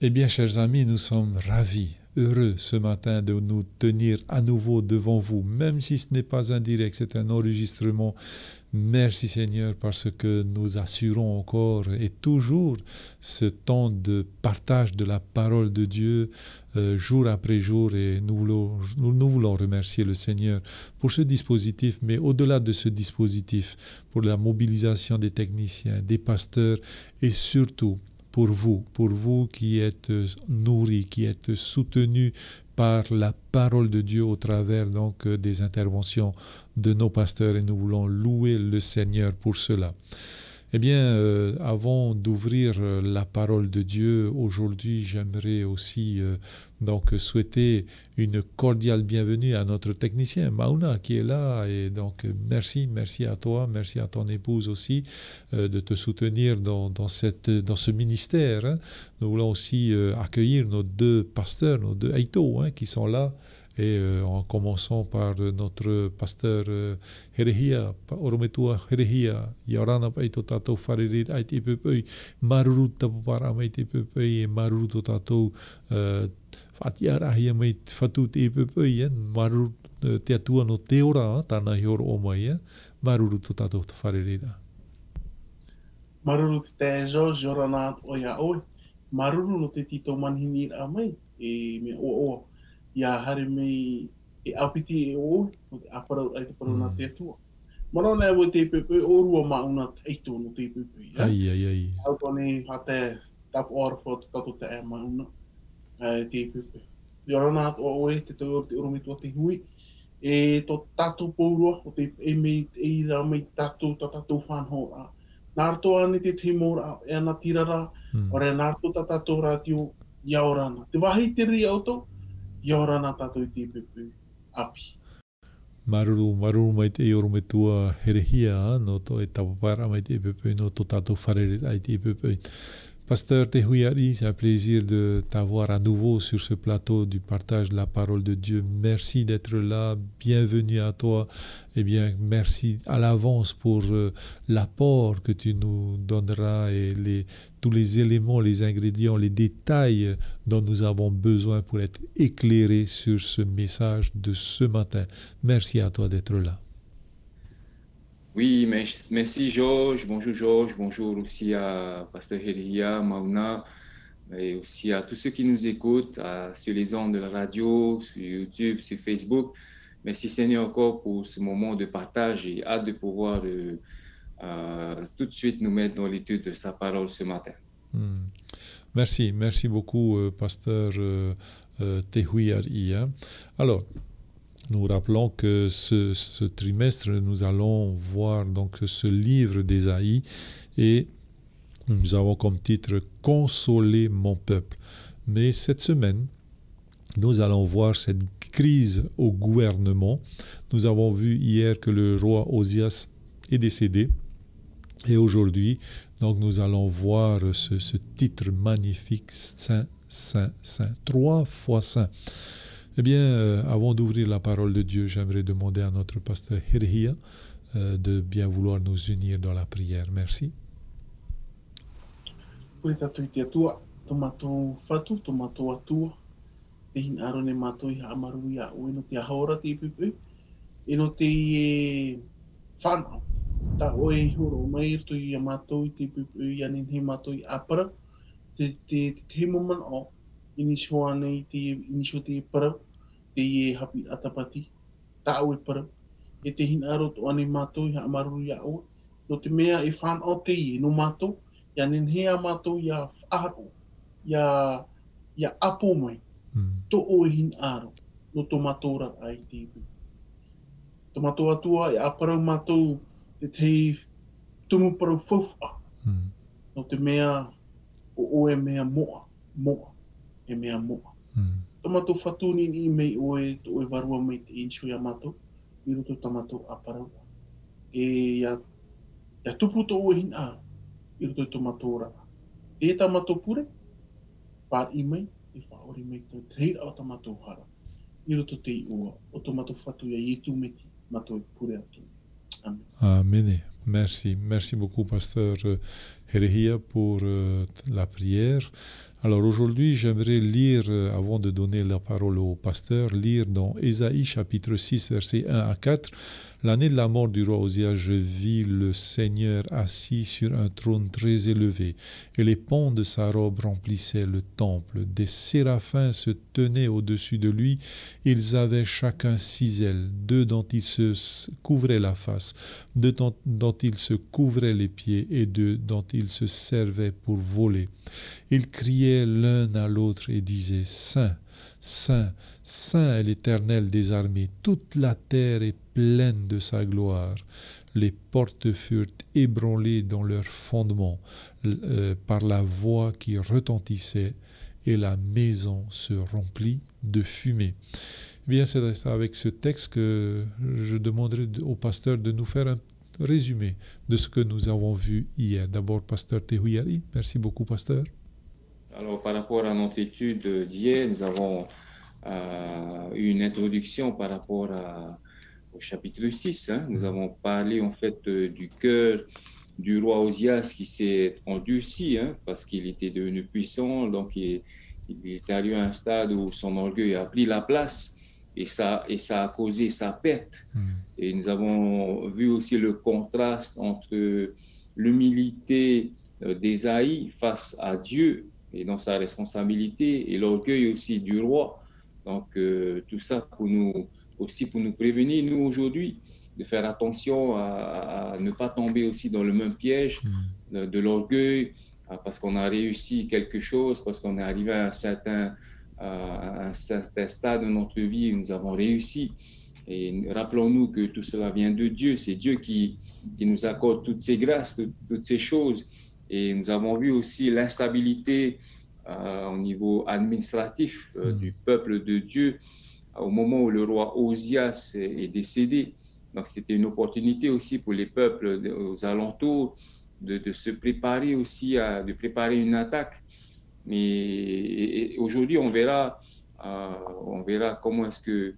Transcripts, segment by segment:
Eh bien, chers amis, nous sommes ravis, heureux ce matin de nous tenir à nouveau devant vous, même si ce n'est pas un direct, c'est un enregistrement. Merci Seigneur parce que nous assurons encore et toujours ce temps de partage de la parole de Dieu jour après jour et nous voulons remercier le Seigneur pour ce dispositif, mais au-delà de ce dispositif, pour la mobilisation des techniciens, des pasteurs et surtout pour vous qui êtes nourris, qui êtes soutenus par la parole de Dieu au travers donc des interventions de nos pasteurs et nous voulons louer le Seigneur pour cela. Eh bien, avant d'ouvrir la parole de Dieu, aujourd'hui, j'aimerais aussi donc souhaiter une cordiale bienvenue à notre technicien Mauna qui est là. Et donc, merci à toi, merci à ton épouse aussi de te soutenir dans ce ministère. Hein. Nous voulons aussi accueillir nos deux pasteurs, nos deux Aito, hein, qui sont là. Et en commençant par notre pasteur Herehia, Orometua Herehia, Yorana Paito Tato Farerir Aiti Pepei, Maruru Tapara Maiti Pepei, et Maruru Tato Fatiara Hiamait Fatut Pepei, Maruru Teatua no Teora, Tana Yor Omaya, Maruru Tato Farerida. Maruru te George Yorana Oya Oi, Maruru no te Tito Manhinir Amai, e me o. Ia hare mei e apiti e o aparau ai te parau na te atua. Mana nei o te pepe o rua mauna teito no te pepe. Ai. Au tone hate tap orfo tato te e mauna te pepe. Yorana at o e te tau te uromitu o te hui. E to tatu pourua o te e mei e ra mei tatu tatu whanho a. Nārto ane te timora e ana tirara o re nārto tatu ratio iaorana. Te wahi te ri auto Yorana tatu I te pepe api. Maruru mai te ioro me tua herehia no to e tapapara mai te pepe no to tato wharere ai te pepe. Pasteur Tehuiari, c'est un plaisir de t'avoir à nouveau sur ce plateau du partage de la parole de Dieu. Merci d'être là. Bienvenue à toi. Eh bien, merci à l'avance pour l'apport que tu nous donneras et tous les éléments, les ingrédients, les détails dont nous avons besoin pour être éclairés sur ce message de ce matin. Merci à toi d'être là. Oui, merci Georges. Bonjour aussi à Pasteur Herehia, Mauna, et aussi à tous ceux qui nous écoutent sur les ondes de la radio, sur YouTube, sur Facebook. Merci Seigneur encore pour ce moment de partage et hâte de pouvoir tout de suite nous mettre dans l'étude de sa parole ce matin. Merci beaucoup Pasteur Tehuiari. Alors, nous rappelons que ce trimestre, nous allons voir donc ce livre d'Ésaïe et nous avons comme titre « Consoler mon peuple ». Mais cette semaine, nous allons voir cette crise au gouvernement. Nous avons vu hier que le roi Osias est décédé et aujourd'hui, donc nous allons voir ce titre magnifique « Saint, Saint, Saint », 3 fois Saint. Eh bien, avant d'ouvrir la parole de Dieu, j'aimerais demander à notre pasteur Herehia de bien vouloir nous unir dans la prière. Merci. Koe tatu I te atua, tomato fatu, tomato atua, te hin arone mato I haamaru ia o ino te ahora te pepe, ino te whanau. Ta oe huro mai rto I amato I te pepe, ianin he mato I apara, te moman o, inisho ane inisho te parau, te ie hapi atapati, ta oe parau. E te hin aro to ane mato I haamaru ia o, no te mea e whanau te ie no mato, ia nenhea mato ia whaaro, ia apo mai, to o hin aro, no to matora ai te ipu. To mato atua ia aparau mato te tumu parau whauwha, no te mea o e mea moa, e mea moa. To mato whatuni I mei oe to oe varua mai te insho ia mato, I roto tamato aparau. E ia tupu to oe hin aro, I roto tomato rara. E tamato pure, par I mai, e whaori mai to teira o tamato hara. I roto te I ua, o tomato whatu ia ietu meti, mato I pure atu. Amen. Amen. Merci beaucoup, pasteur Herehia, pour la prière. Alors aujourd'hui, j'aimerais lire, avant de donner la parole au pasteur, lire dans Ésaïe chapitre 6, versets 1 à 4. L'année de la mort du roi Osias, je vis le Seigneur assis sur un trône très élevé, et les pans de sa robe remplissaient le temple. Des séraphins se tenaient au-dessus de lui, ils avaient chacun 6 ailes, 2 dont ils se couvraient la face, 2 dont ils se couvraient les pieds, et 2 dont ils se servaient pour voler. Ils criaient l'un à l'autre et disaient « Saint, Saint, Saint est l'Éternel des armées, toute la terre est pleine de sa gloire. » Les portes furent ébranlées dans leurs fondements par la voix qui retentissait, et la maison se remplit de fumée. Eh bien, c'est avec ce texte que je demanderai au pasteur de nous faire un résumé de ce que nous avons vu hier. D'abord, pasteur Tehuyari. Merci beaucoup, pasteur. Alors, par rapport à notre étude d'hier, nous avons eu une introduction par rapport au chapitre 6. Nous avons parlé en fait du cœur du roi Osias qui s'est endurci parce qu'il était devenu puissant. Donc, il est arrivé à un stade où son orgueil a pris la place et ça a causé sa perte. Et nous avons vu aussi le contraste entre l'humilité d'Ésaïe face à Dieu et dans sa responsabilité, et l'orgueil aussi du roi. Donc, tout ça pour nous prévenir, nous aujourd'hui, de faire attention à ne pas tomber aussi dans le même piège de l'orgueil, parce qu'on a réussi quelque chose, parce qu'on est arrivé à un certain stade de notre vie où nous avons réussi. Et rappelons-nous que tout cela vient de Dieu. C'est Dieu qui nous accorde toutes ces grâces, toutes ces choses. Et nous avons vu aussi l'instabilité au niveau administratif du peuple de Dieu au moment où le roi Osias est décédé. Donc c'était une opportunité aussi pour les peuples aux alentours de se préparer aussi, de préparer une attaque. Mais aujourd'hui, on verra comment est-ce que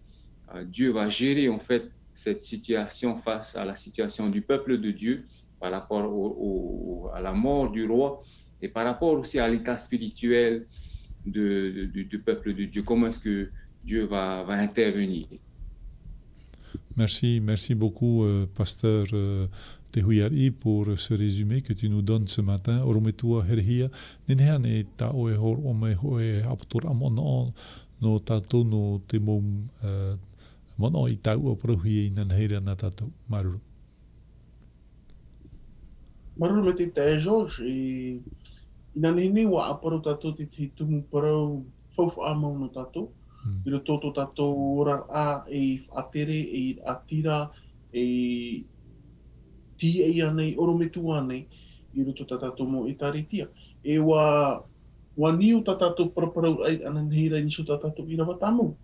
Dieu va gérer en fait cette situation face à la situation du peuple de Dieu par rapport à la mort du roi et par rapport aussi à l'état spirituel du peuple de Dieu. Comment est-ce que Dieu va intervenir? Merci beaucoup, pasteur Tehuyari, pour ce résumé que tu nous donnes ce matin. Orometua herhia, nenehane ta oehor omehoe aptur amono no tato no temom mono i tau oprohi nanheira na tato. Maruru. Maruru me te tae George, e ina nini wa aparo tato te tumu parau faufu amau no tato. I ro toto tato ora a e atere e atira e ti e anei orometu anei i ro toto tato mo i taritia. E wa niu tato paraparau ai ananheira niso tato i rawa tamu.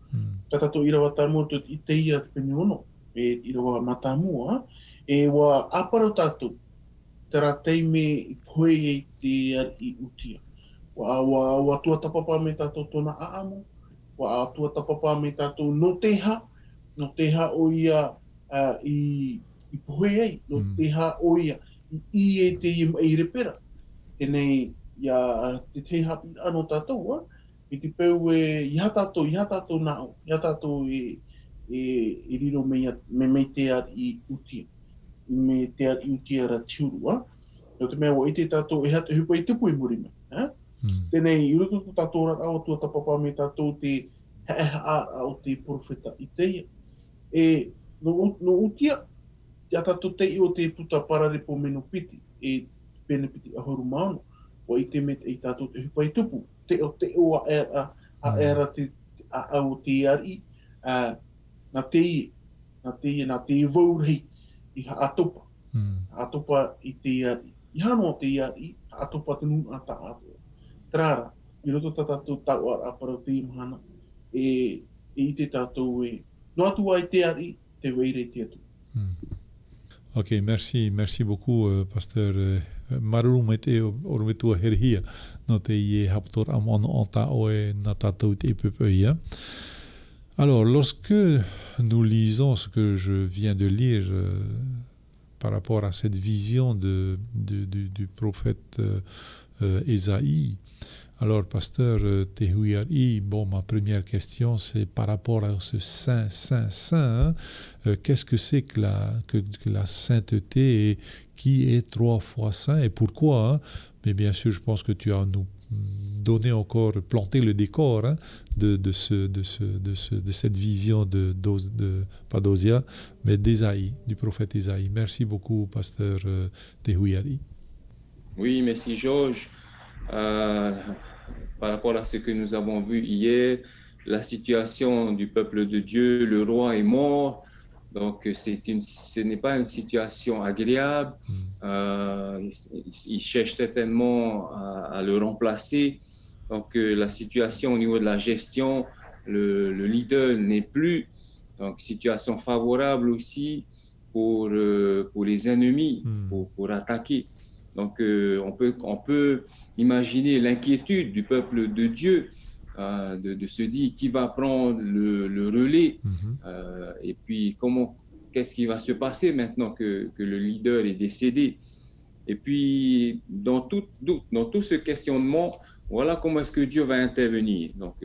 Tato i rawa tamu to i teia te peniono e i rawa matamu e wa aparo tato tera teime i poe e te i utia. Wa tua tapapa me tato tona aamu. Wa atua tapapa me tātou no teha o ia i pohe ei, no teha o ia i e te i repera. Tenei, te teha ano tātou, i te peu iha tātou nao, iha tātou e riro me te ar i utia, me te ar i utia ra tiuru, no te mea o i te tātou e hata hupa i tupu i muri me, Tenei, i roto tātou raka o tua tapapa me tātou te heha o te profeta i teia. E no utia, te tātou tei o te puta pararepo meno piti, e pene piti ahoru maano, o i te mete i tātou te hupa i tupu. Te o a era te o te ari, na te vaurei i atopa. Atopa i te ari. I hano o te ari, atopa te nuna ta ato. Trara, i roto tātou tau a parau te imahana, e i te tātou e no atu ai te ari, te weire te atu. Ok, merci beaucoup, pasteur. Maruru mete orometua herhia, no te ie haptor amon anta oe na tātou te pepeia. Alors, lorsque nous lisons ce que je viens de lire par rapport à cette vision du prophète Ésaïe, Alors, pasteur Tehuiari, bon, ma première question, c'est par rapport à ce saint, hein, qu'est-ce que c'est que la sainteté et qui est 3 fois saint et pourquoi, hein? Mais bien sûr, je pense que tu as nous donné encore, planté le décor, hein, de cette vision pas d'Osia, mais d'Ésaïe, du prophète Ésaïe. Merci beaucoup, pasteur Tehuiari. Oui, merci Georges. Par rapport à ce que nous avons vu hier, la situation du peuple de Dieu, le roi est mort, donc ce n'est pas une situation agréable. Il cherche certainement à le remplacer. Donc la situation au niveau de la gestion, le leader n'est plus. Donc situation favorable aussi pour les ennemis, pour attaquer. Donc on peut imaginer l'inquiétude du peuple de Dieu, de se dire qui va prendre le relais, et puis qu'est-ce qui va se passer maintenant que le leader est décédé. Et puis dans tout ce questionnement, voilà comment est-ce que Dieu va intervenir. Donc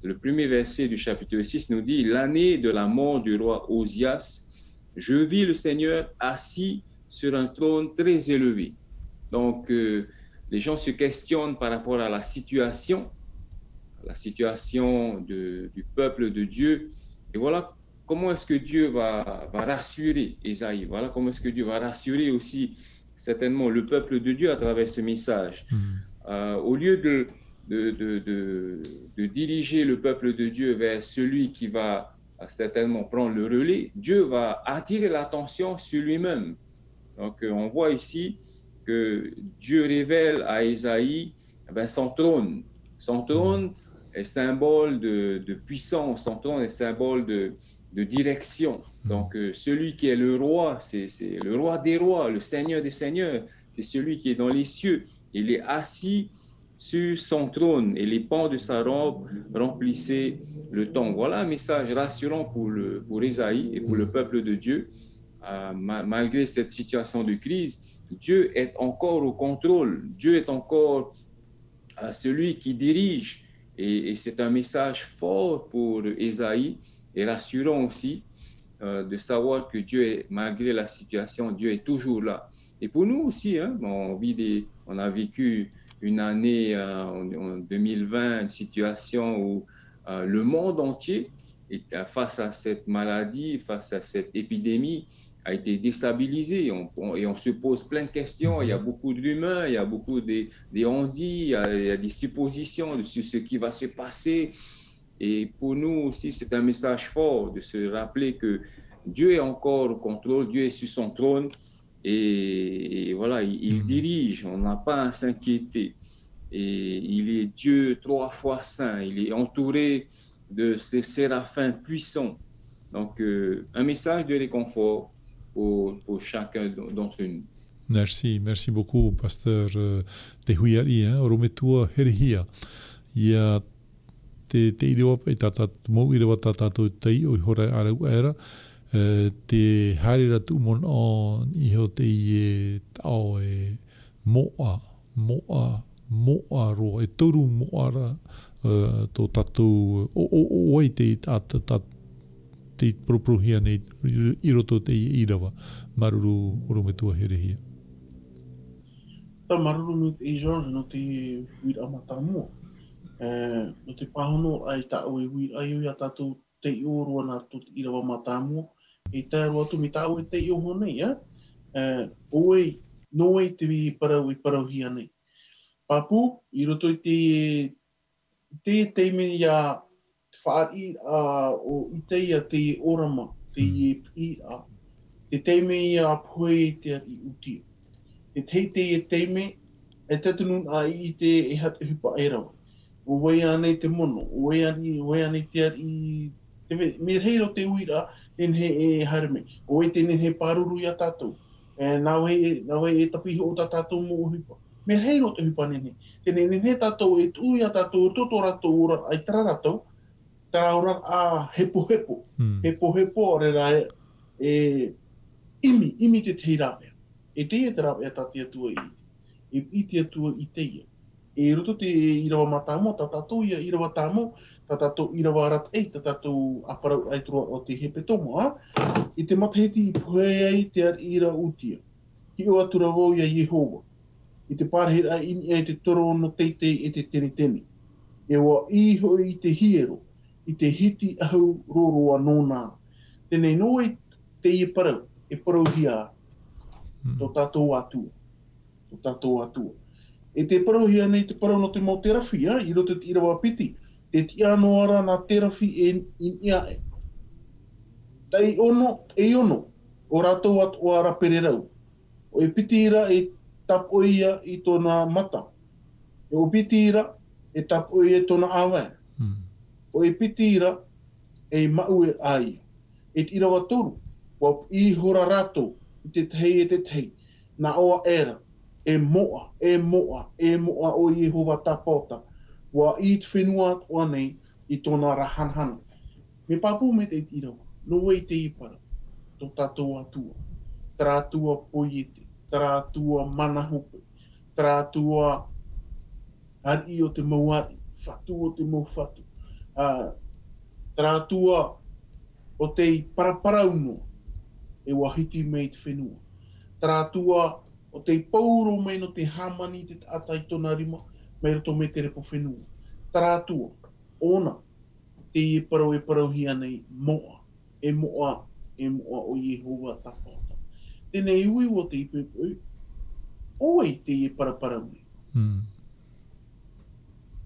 le premier verset du chapitre 6 nous dit: l'année de la mort du roi Osias, je vis le Seigneur assis sur un trône très élevé. Donc les gens se questionnent par rapport à la situation du peuple de Dieu. Et voilà comment est-ce que Dieu va rassurer Ésaïe. Voilà comment est-ce que Dieu va rassurer aussi certainement le peuple de Dieu à travers ce message. Au lieu de diriger le peuple de Dieu vers celui qui va certainement prendre le relais, Dieu va attirer l'attention sur lui-même. Donc on voit ici que Dieu révèle à Ésaïe son trône. Son trône est symbole de puissance, son trône est symbole de direction. Donc celui qui est le roi, c'est le roi des rois, le Seigneur des seigneurs, c'est celui qui est dans les cieux. Il est assis sur son trône et les pans de sa robe remplissaient le temple. Voilà un message rassurant pour Ésaïe et pour le peuple de Dieu. Malgré cette situation de crise, Dieu est encore au contrôle, Dieu est encore celui qui dirige, et c'est un message fort pour Ésaïe et rassurant aussi de savoir que Dieu est, malgré la situation, Dieu est toujours là. Et pour nous aussi, hein, on a vécu une année en 2020, une situation où le monde entier est face à cette maladie, face à cette épidémie, a été déstabilisé et on se pose plein de questions. Il y a beaucoup de rumeurs, il y a beaucoup des on-dit, il y a des suppositions sur ce qui va se passer. Et pour nous aussi, c'est un message fort de se rappeler que Dieu est encore au contrôle, Dieu est sur son trône et voilà, il dirige, on n'a pas à s'inquiéter. Et il est Dieu 3 fois saint, il est entouré de ces séraphins puissants. Donc, un message de réconfort pour chacun d'entre nous. Merci beaucoup, pasteur Tehuiari, Orometua Herihia. Ia te iriwa e tata mo iriwa tata tei o hora arau era te harira tu mon on I ho te I tau e moa ro e toru moa ra to tatou o te te proprohia nei I roto te irawa maruru orometua herehia. Ta maruru me te George no te wira matamua. No te pahono ai ta o wira ai o tatou te oro na to irawa matamua. E ta ro tu mi ta o te o honei ya. Oi no e te parau hia nei. Papu I roto te me ya whaari o Iteia te orama, te Ia. Te teime ia poe te ati uti. Te teime e tatunun a I te e hata hupa e rawa. O wei anei te mono, o wei anei te ati, me reiro te uira he e hareme. O wei te he paruru ia tātou. Nā wei e tapihi o tā tātou mo hupa. Me reiro te hupa nene. Tene he tātou e tu ia tātou, toto ratou ora, ai tara ratou, tara ora a hepo. Hepo ora imi te te rapea. E te rapea tati atua I te atua I teia. E roto te irawa matamo, tatatou ia irawa tamo, tatatou irawa rat ei, tatatou aparau aitroa o te hepetomo, I te mataheti I puhea ai te ar ira utia. Ki o atura wau ia Yehova. I te pārhera ini ai te toro no teitei e te teni. E wa iho I te hiero, I te hiti ahu roroa nōnā. Tēnei noi te I parau, e parau hia tō tātou atua. Tō tātou atua. E te parau hia nei te parau no te mau terafi, I roto te irawa piti. Te ti ano ara nā terafi e ia e. Tai ono, e ono, o rātou at o ara pererau. O e pitira e tapo ia I tōna mata. E o pitira e tapo ia tōna awa. O e pitira e mau e ai. E te irawa toru, wa I hora rātou, I te tei e te tei. Nā oa era, e moa o Yehova tapota. Wa I te whenua o nei I tōna rahanhana. Me papu me te irawa. No e te ipara, tō tātou atua, tātua poiete, tātua manahope, tātua hari o te mauari, whatu o te mauwhatu, tātua o te paraparauno e wahiti mei te whenua, tātua o te pauro mei no te hamani te atai tōna rima, mei roto me te repo whenua, tātua, ona, te iparo e parau hia nei moa. E moa o Yehova tapota. Tēnei ui o te ipupu, oi te I paraparau nei.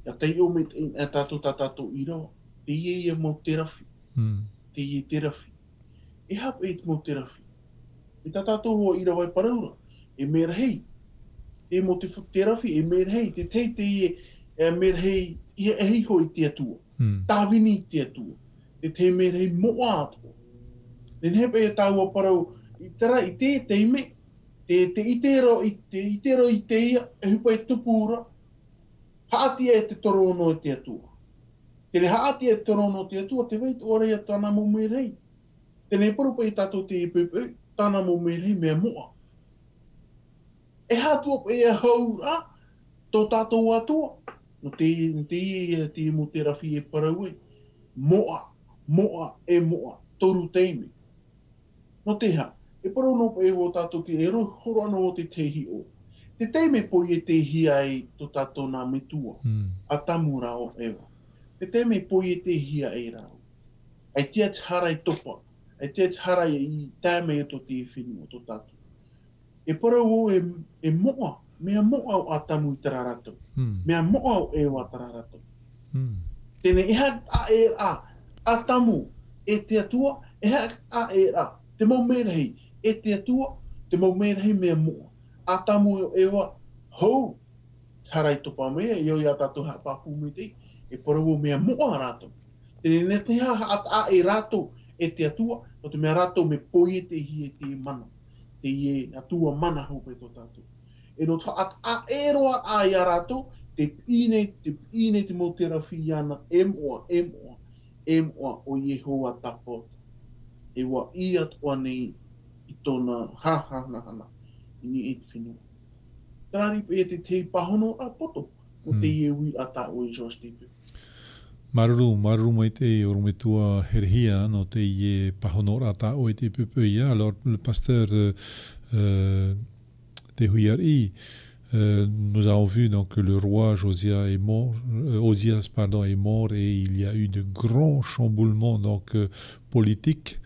Ia tei o me e tātou irawa, te I mau terafi, te I terafi. E hapa e mau terafi. E tātou hoa irawa e paraura, e mera hei. E mo te terafi, e mera hei, te tei te e mera hei, I e hei hoi te atua. Tāwini te atua. Te te mera hei moa atua. Nen hepe e tāua parau, I tera I te teime, te itero I te ia, e hupa e tupura, haatia e te torono e te atua. Tene haatia e te torono te atua, te weit ora ia tāna mo merei. Tene parupa I tātou te ipupu, tāna mo merei mea moa. E hātua e haura, tō tātou atua, no te mo te rafi e parau e, moa, e moa, toru teime. No te ha, e parau no e o tātou ki e horo ana o te tehi o. Te teime po I te hia e tō tātou nā metua, a tamu rao ewa. Te teime po I te hia e rao. Ai tia te hara I topa, ai tia te hara I tāme e tō te whenua tō tātou. E parau o e moa, mea moa o a tamu I tararatou. Mea moa o e o a tararatou. Tēne e ha a tamu e te atua, e ha a e a. Te mau merahei, e te atua, te mau merahei mea moa. A tamu e wa hou, harai topa mea, I o ia tātou hapapu me te, e parau o mea moa rātou. Tēne ne te a e rātou, e te atua, o te mea rātou me poi e te hi e te mana. Te I e atua mana hope tō tātou. E no a e roa a ia rātou, te pine te mau te rafi iana, e moa o Yehova tapota. E wa I atua nei I tōna hana ni e te whenua. Tarari pe te te pahono a poto o te I e ui ata o I Josh Tipu. Maruru mai te orumetua herhia no te I e pahono ata o te pupu ia. Alors le pasteur te Huiari, nous avons vu donc que le roi Osias est mort et il y a eu de grands chamboulements donc politiques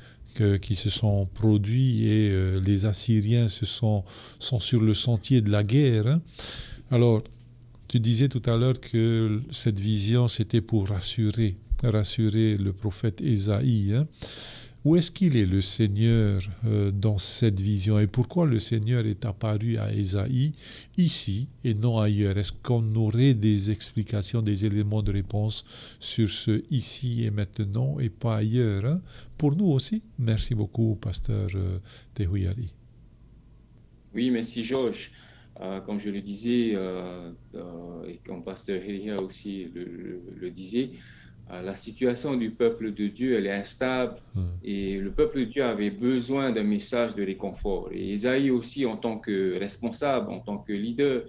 qui se sont produits et les Assyriens sont sur le sentier de la guerre. Hein. Alors, tu disais tout à l'heure que cette vision, c'était pour rassurer le prophète Ésaïe. Hein. Où est-ce qu'il est, le Seigneur, dans cette vision? Et pourquoi le Seigneur est apparu à Ésaïe ici et non ailleurs? Est-ce qu'on aurait des explications, des éléments de réponse sur ce ici et maintenant et pas ailleurs, hein? Pour nous aussi. Merci beaucoup, pasteur Tehuiari. Oui, merci Georges. Comme je le disais, et comme pasteur Heria aussi le disait, la situation du peuple de Dieu, elle est instable et le peuple de Dieu avait besoin d'un message de réconfort. Et Ésaïe aussi, en tant que responsable, en tant que leader,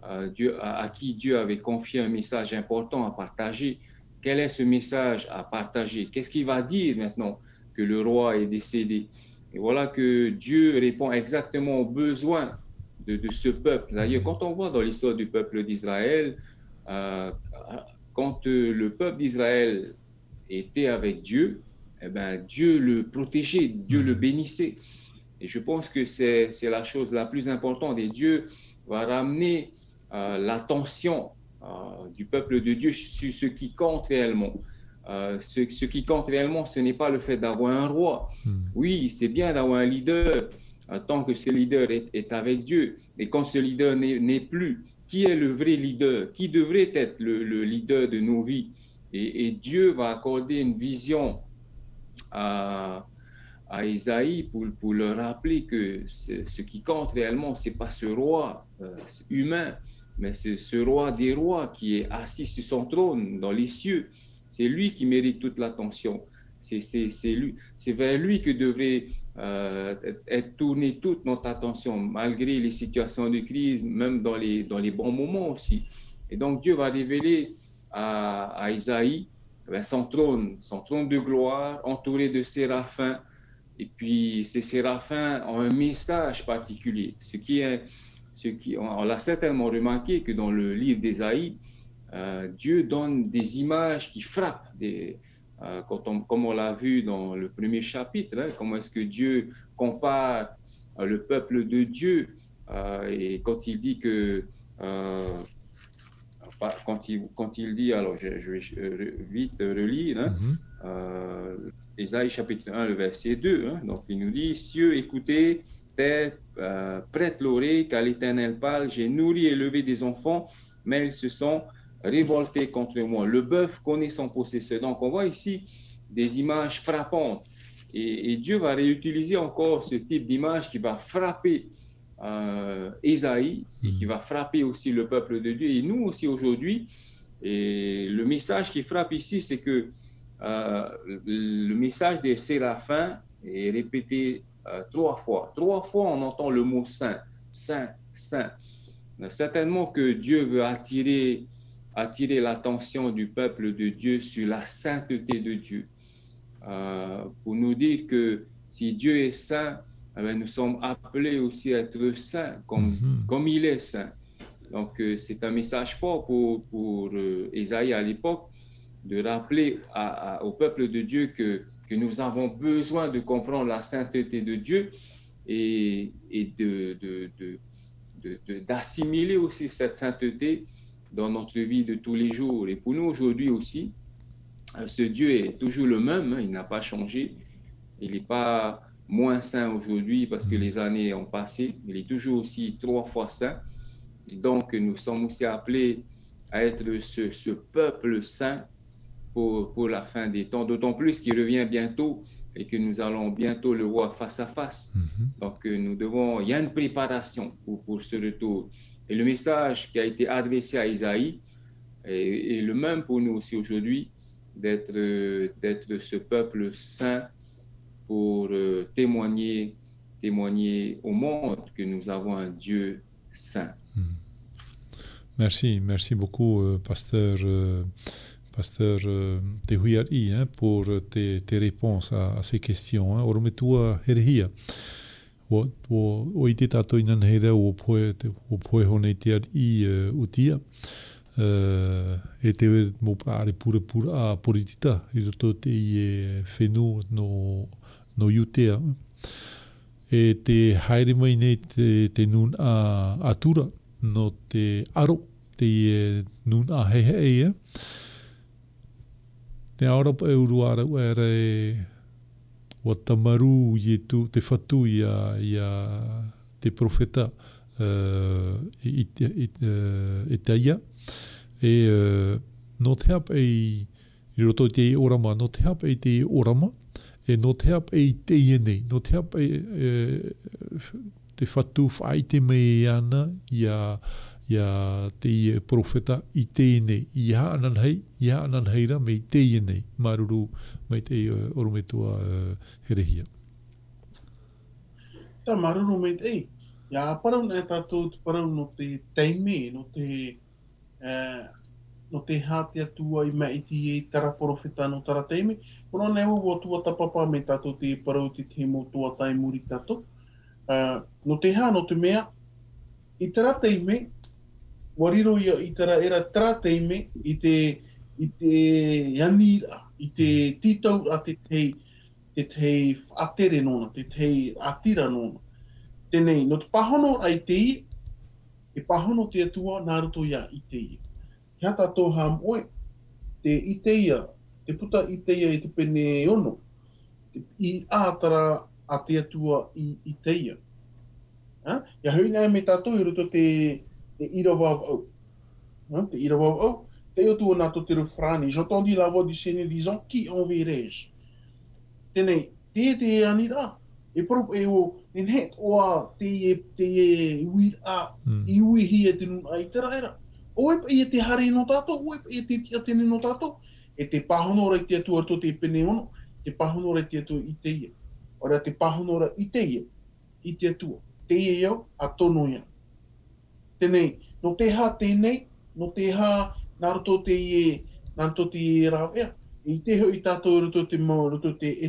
à qui Dieu avait confié un message important à partager. Quel est ce message à partager? Qu'est-ce qu'il va dire maintenant que le roi est décédé? Et voilà que Dieu répond exactement aux besoins de ce peuple. D'ailleurs, quand on voit dans l'histoire du peuple d'Israël, quand le peuple d'Israël était avec Dieu, eh ben, Dieu le protégeait, Dieu le bénissait. Et je pense que c'est la chose la plus importante. Et Dieu va ramener l'attention du peuple de Dieu sur ce qui compte réellement. Ce qui compte réellement, ce n'est pas le fait d'avoir un roi. Oui, c'est bien d'avoir un leader, tant que ce leader est avec Dieu. Et quand ce leader n'est plus, qui est le vrai leader? Qui devrait être le leader de nos vies? Et Dieu va accorder une vision à Isaïe pour leur rappeler que ce qui compte réellement, ce n'est pas ce roi humain, mais c'est ce roi des rois qui est assis sur son trône dans les cieux. C'est lui qui mérite toute l'attention. C'est vers lui que devrait être tournée toute notre attention, malgré les situations de crise, même dans les bons moments aussi. Et donc Dieu va révéler à Isaïe son trône de gloire, entouré de séraphins. Et puis ces séraphins ont un message particulier. On l'a certainement remarqué que dans le livre d'Ésaïe, Dieu donne des images qui frappent. Comme on l'a vu dans le premier chapitre, comment est-ce que Dieu compare le peuple de Dieu et quand il dit que quand il dit, alors je vais vite relire, Ésaïe chapitre 1, le verset 2, donc il nous dit, cieux, écoutez, terre, prête l'oreille, car l'Éternel parle, j'ai nourri et élevé des enfants, mais ils se sont révoltés contre moi. Le bœuf connaît son possesseur. Donc on voit ici des images frappantes. Et Dieu va réutiliser encore ce type d'image qui va frapper Ésaïe et qui va frapper aussi le peuple de Dieu et nous aussi aujourd'hui. Et le message qui frappe ici, c'est que le message des séraphins est répété 3 fois. 3 fois, on entend le mot saint, saint, saint. Certainement que Dieu veut attirer l'attention du peuple de Dieu sur la sainteté de Dieu. Pour nous dire que si Dieu est saint, nous sommes appelés aussi à être saints, comme il est saint. Donc, c'est un message fort pour Ésaïe à l'époque, de rappeler au peuple de Dieu que nous avons besoin de comprendre la sainteté de Dieu et d'assimiler aussi cette sainteté dans notre vie de tous les jours. Et pour nous aujourd'hui aussi, ce Dieu est toujours le même, il n'a pas changé, il n'est pas moins saint aujourd'hui parce que les années ont passé, il est toujours aussi 3 fois saint. Et donc nous sommes aussi appelés à être ce peuple saint pour la fin des temps, d'autant plus qu'il revient bientôt et que nous allons bientôt le voir face à face. Donc il y a une préparation pour ce retour. Et le message qui a été adressé à Isaïe est le même pour nous aussi aujourd'hui, d'être ce peuple saint pour témoigner au monde que nous avons un Dieu saint. Merci beaucoup, pasteur Tehuiari, pour tes réponses à ces questions. Orometua herhia. O i te tātou i nanheira o poe honei te ari utia. E te mo praare pura a poritita i roto te i whenu no iutea. E te haere mai nei te nun a atura no te aro te nun a hehe. Te aora pa euruara uera o tamaru i te whatu i te profeta i taia. E no te hapa i roto te orama, no te hapa i te orama, e no te hapa i te ienei, no te hapa te whatu whai te mei ana ia te profeta i te ienei. Ia ananheira me i te ienei, maruru mai te orometua herehia. Tā maruru me te Ia parau na tātou te parau no te teime, no te hāte atua I mai ti e tara porofeta no tara teime. Kono nei o tua tapapa me tātou te parau te mo tua tai muri tātou. No te hā, no te mea, I tara teime, wariro ia I tara era tara teime, I te yanira, I te titau a te atere nona, te atira nona. Tenei, no te pahono ai te I, e pahono te atua nā ruto ia I te I. Kia tātou hā moe, te I te ia, te puta I te ia I te pene ono, I ātara a te atua I te ia. Ia hui nei me tātou I ruto te ira wav au. Te ira wav au, te atua nātou te refrani, j'entendis la voix du Seigneur disant, qui enverrai-je? Tenei, te anira, e paru e o, nenhet oa te uira, I ui hi e te nun ai tera era. Oe pa I te hari no tātou, oe pa I te tia tene no tātou, e te pahonora I te atua to te pene ono, te pahonora I te atua I te ia. Ora te pahonora I te ia, I te atua, te ia iau, a tono ia. Tenei, no te hā tenei, no te hā naruto te ie rau ea. I te hoi tātou ruto te mau, ruto te e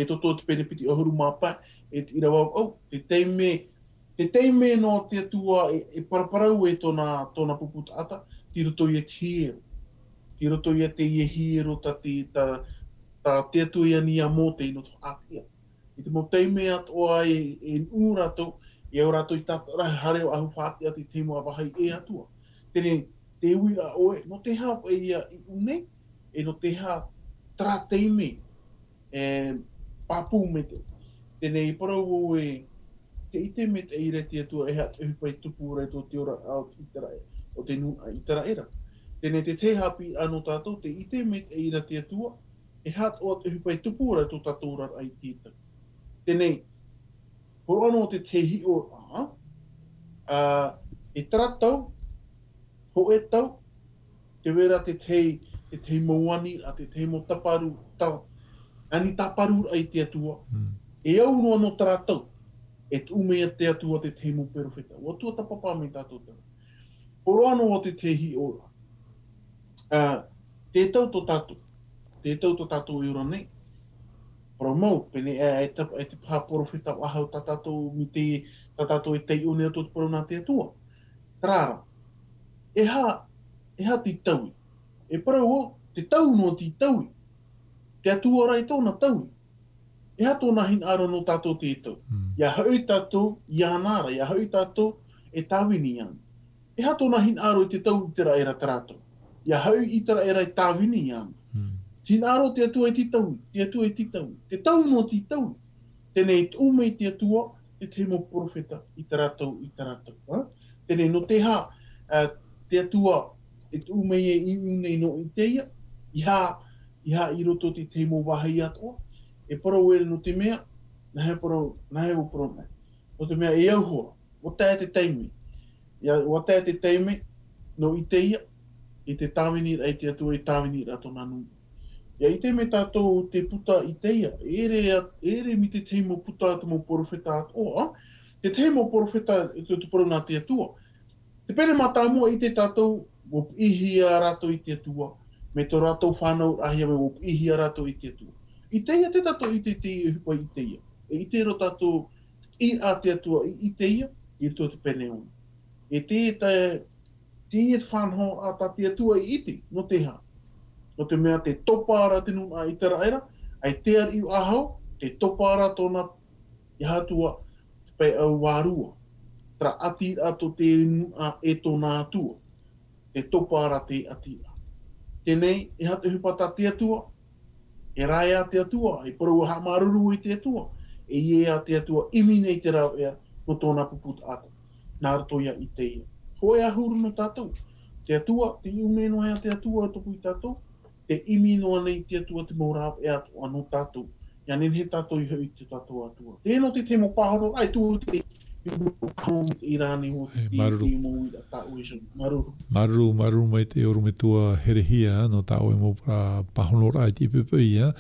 toto te penepiti o huru māpai, e te irawau au, te teime no te atua e paraparau e tōna puputa ata, ti ruto ia hiero. Ti ruto ia te ia hiero ta te atua ia ni a mō te ino atia. I te mo teime atoa e ū rato, e au rato I tātou rahi hare o ahu whātia te teimo a wahai e atua. Tene, te uira oe, no te hā e ia I unei, e no te hā tra teime, pāpū me te. Tene I parau e te ite me te ire te atua e hat ehupai tupu rei tō te ora au o te nuna I tara era. Tene te hapi anō tātou, te ite me te ire te atua e hat o te ehupai tupu rei tō tātou rar ai tīta. Tene, poro anō te hi o e tara tau, ho e tau, te wera te mauani a te mo taparu tau. Ani taparu ai te atua. E au noa no taratau. E tu umea te atua te mo perofeta. O tua tapapa me tātou tau. Poro anō o te hi ora. Te tau to tātou. Te tau to tātou I ora nei. Poro mau, pene e te pā porofeta o ahau ta tātou e tei o nea tō te paro nā te atua. Trara. E ha te taui. E parau o, te tau no te taui. Te atua rai tōna taui. E ha tōna hin aro no tātou te tau. Ia hau tātou I anara, ia hau tātou e tāwini iana. E ha tōna hin aro I te tau I tera era tarato. Ia hau I tera era I tāwini iana. Hin aro te atua I te taui, te atua I te taui. Te tau no te taui. Tenei te ume I te atua, te mo profeta I taratau. Tenei no te ha, te atua e te ume I unei no I teia, I roto te mo wahai atoa, e parau ere no te mea, nahe o parau nei. No te mea e auhua, o tae te teime. O tae te teime, no I teia, I te tāwini ai te atua I tāwini rato nā nunga. Ia I te me tātou te puta I teia, ere mi te teimo puta te mo porofeta atoa, te teimo porofeta te parau nā te atua. Te pere mata mua I te tātou, o ihia rato I te atua, me tō rato whanau ahia me o ihia rato I te atua. I teia te tātou I te hupa I teia. E I te ro tātou I a te atua I teia, I tō te pene ona. E te whanau a tā te atua I iti, no te hā. No te mea te topara te nuna I tera era, ai te ar I ahau, te topara tōna I hatua pai au wārua. Tra ati ato te nuna e tōna atua. Te topara te atira. Tenei, e ha te hupata te atua, e rai a te atua, e parau ha maruru I te atua, e ie a te atua imi nei te rau ea no tōna puputa ata. Nā rato ia I te ia. Hoi a huru no tātou. Te atua, te iume no ea te atua topu I tātou, te imi no nei te atua te maurau ea toa no tātou. Ia nen he tātou I hau I te tātou atua. Tēnō te temo pāhoro, ai tū te Maruru mai te oru me tua herehia no tau e mo pahonora I tipepeia.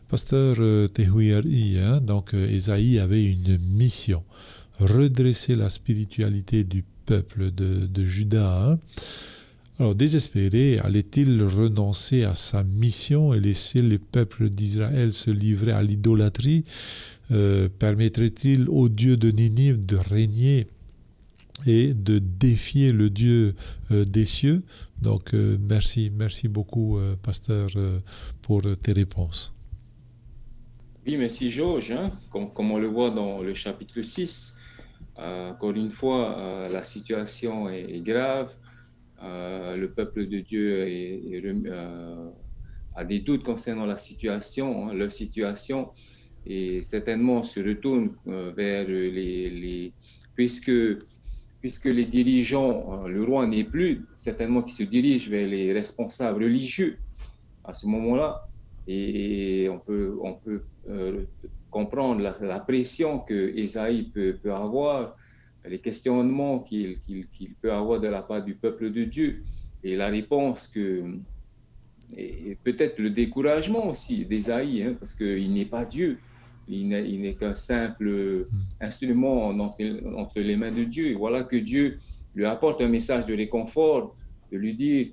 Pasteur te hui ar ia, donc Esaïe avait une mission. redresser la spiritualité du peuple de Juda. Hein. Alors, désespéré, allait-il renoncer à sa mission et laisser le peuple d'Israël se livrer à l'idolâtrie? Permettrait-il au Dieu de Ninive de régner et de défier le Dieu des cieux? Donc, merci beaucoup, pasteur, pour tes réponses. Oui, merci Georges. Hein. Comme on le voit dans le chapitre 6, encore une fois, la situation est grave. Le peuple de Dieu a des doutes concernant la situation, hein, leur situation, et certainement se retourne vers puisque les dirigeants, le roi n'est plus, certainement qu'ils se dirigent vers les responsables religieux à ce moment-là, et on peut comprendre la pression que Ésaïe peut avoir, les questionnements qu'il peut avoir de la part du peuple de Dieu, et la réponse et peut-être le découragement aussi d'Ésaïe, hein, parce qu'il n'est pas Dieu, il n'est qu'un simple instrument entre les mains de Dieu. Et voilà que Dieu lui apporte un message de réconfort, de lui dire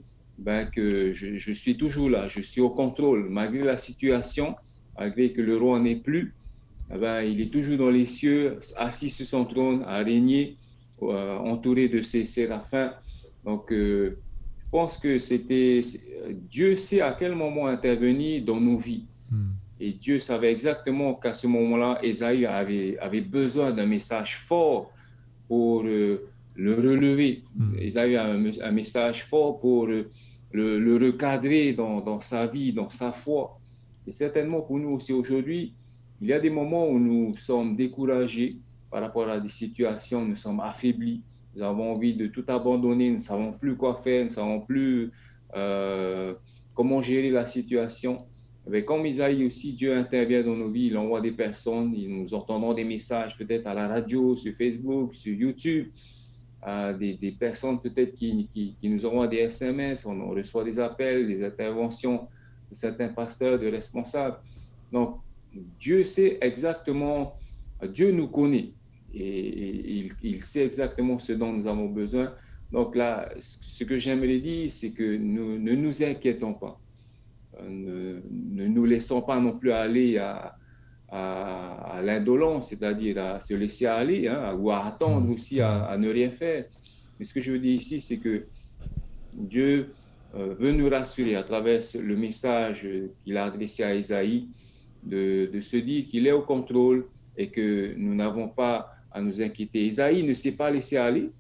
que je suis toujours là, je suis au contrôle, malgré la situation, malgré que le roi n'est plus. Il est toujours dans les cieux, assis sur son trône, à régner, entouré de ses séraphins. Donc, je pense que Dieu sait à quel moment intervenir dans nos vies. Et Dieu savait exactement qu'à ce moment-là, Ésaïe avait besoin d'un message fort pour le relever. Ésaïe a un message fort pour le recadrer dans sa vie, dans sa foi. Et certainement pour nous aussi aujourd'hui, il y a des moments où nous sommes découragés par rapport à des situations, nous sommes affaiblis, nous avons envie de tout abandonner, nous ne savons plus quoi faire, nous ne savons plus comment gérer la situation. Mais comme Isaïe aussi, Dieu intervient dans nos vies, il envoie des personnes, nous entendons des messages peut-être à la radio, sur Facebook, sur YouTube, des personnes peut-être qui nous envoient des SMS, on reçoit des appels, des interventions de certains pasteurs, de responsables. Donc, Dieu sait exactement, Dieu nous connaît et il sait exactement ce dont nous avons besoin. Donc là, ce que j'aimerais dire, c'est que ne nous inquiétons pas. Ne nous laissons pas non plus aller à l'indolence, c'est-à-dire à se laisser aller, hein, ou à attendre aussi à ne rien faire. Mais ce que je veux dire ici, c'est que Dieu veut nous rassurer à travers le message qu'il a adressé à Ésaïe, de se dire qu'il est au contrôle et que nous n'avons pas à nous inquiéter. Ésaïe ne s'est pas laissé aller.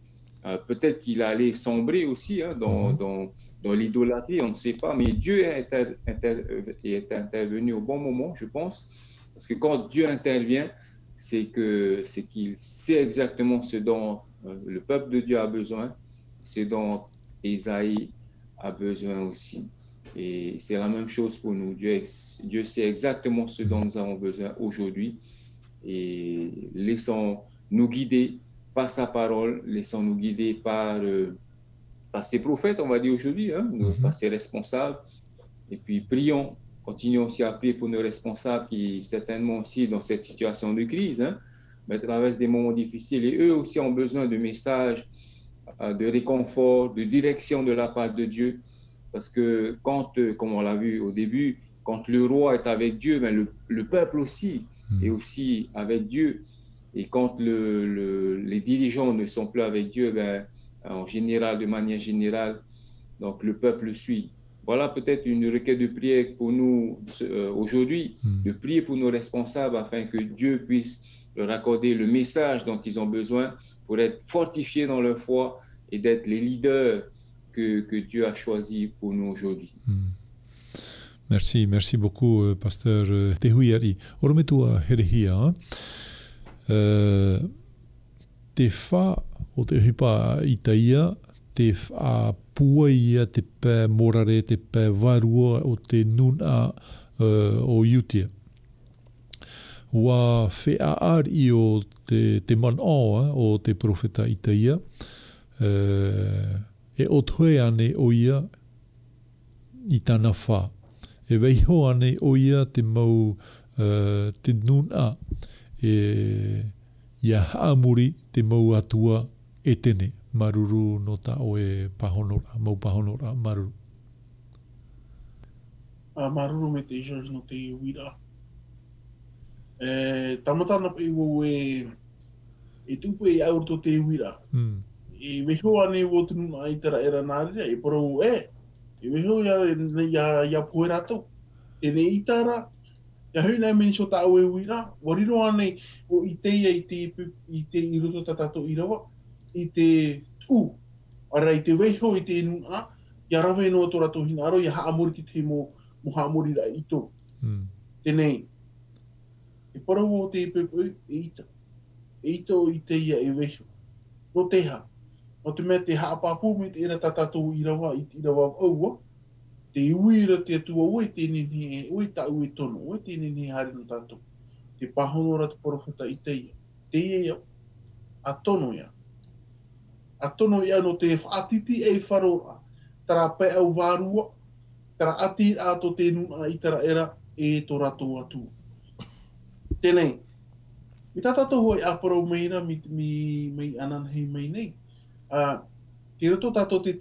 Peut-être qu'il allait sombrer aussi dans l'idolâtrie, on ne sait pas, mais Dieu est intervenu au bon moment, je pense, parce que quand Dieu intervient, c'est qu'il sait exactement ce dont le peuple de Dieu a besoin, ce dont Ésaïe a besoin aussi. Et c'est la même chose pour nous. Dieu sait exactement ce dont nous avons besoin aujourd'hui. Et laissons-nous guider par sa parole, laissons-nous guider par ses prophètes, on va dire aujourd'hui, hein, par ses responsables. Et puis prions, continuons aussi à prier pour nos responsables qui certainement aussi dans cette situation de crise, hein, mais traversent des moments difficiles. Et eux aussi ont besoin de messages, de réconfort, de direction de la part de Dieu. Parce que quand, comme on l'a vu au début, quand le roi est avec Dieu, le peuple aussi est aussi avec Dieu. Et quand les dirigeants ne sont plus avec Dieu, en général, de manière générale, donc le peuple suit. Voilà peut-être une requête de prière pour nous aujourd'hui, de prier pour nos responsables afin que Dieu puisse leur accorder le message dont ils ont besoin pour être fortifiés dans leur foi et d'être les leaders que Dieu a choisi pour nous aujourd'hui. Merci beaucoup, pasteur Tehuiari. Orometua herehia, te wha o te hipa itaia, te wha puaia te pē morare, te pē varua o te nuna o Iutia. Wa whea ari o te manoa o te profeta itaia, e o toe ane o ia i tāna wha. E weiho ane o ia te mau te nuna ia haamuri te mau atua e tene. Maruru no ta o e pahonora, mau pahonora, maruru. Maruru me te George no te wira. Tamatana pe wo e tupu e aurto te wira. E weho ane wo tunu ai tera era nāria, e poro e weho ia puerato. Tene itara, ia hui nai meni so ta au e wira, wariro ane o i teia i te i roto tatato i rawa, i te ara i te weho i te nuna, ia rawe no to rato hinaro, ia haamuri ki te mo haamuri ra ito. Tenei, e parau o te pepe e ita. E ita o i teia e weho. No teha. No te mea te haapapu me te era tatato i rawa, i rawa aua, te uira te atua ue tēnene, ue ta ue tono, ue tēnene hari no tato. Te pahonora te porofeta i teia. Teia ia, a tono ia. A tono ia no te whaatiti e wharoa. Tara pe au vārua, tara ati ato te nuna i tara era e to rato atu. Tēnei, mi tatato hoi aparau meira mi anan hei mei nei. Te roto tato te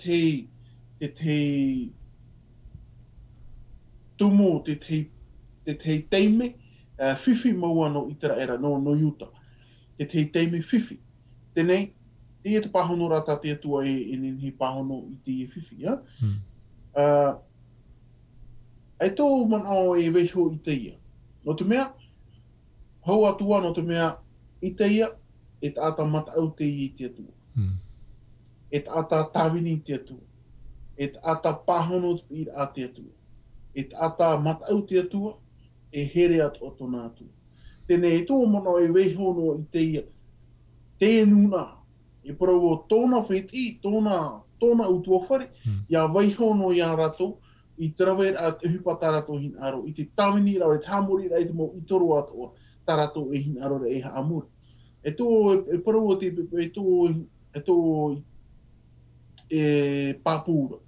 tumo, te teime, whiwhi maua no i tara era, no yuta. Te teime whiwhi. Tēnei, te pahono rata te atua e nenhi pahono i te whiwhi, ja? Ai tō manao e weho i te ia. No te mea, hau atua no te mea i te ia, e tāta matau te i te atua. E tāta tāwini te atua. E tāta pahono i a te atua. E tāta matau te atua, e here atu o tōna atua. Tēnei, e tō manao e weho no i te ia, te nuna, e parau o tōna wheti, tōna utua whare, ia waiho no ia rato, i trawe a te hupa tarato hin aro, i te tawini rau, e te hamuri rau, i te mo i toro atoa, tarato e hin aro e ha amuri. E tō, e parau o te, e tō pāpūra,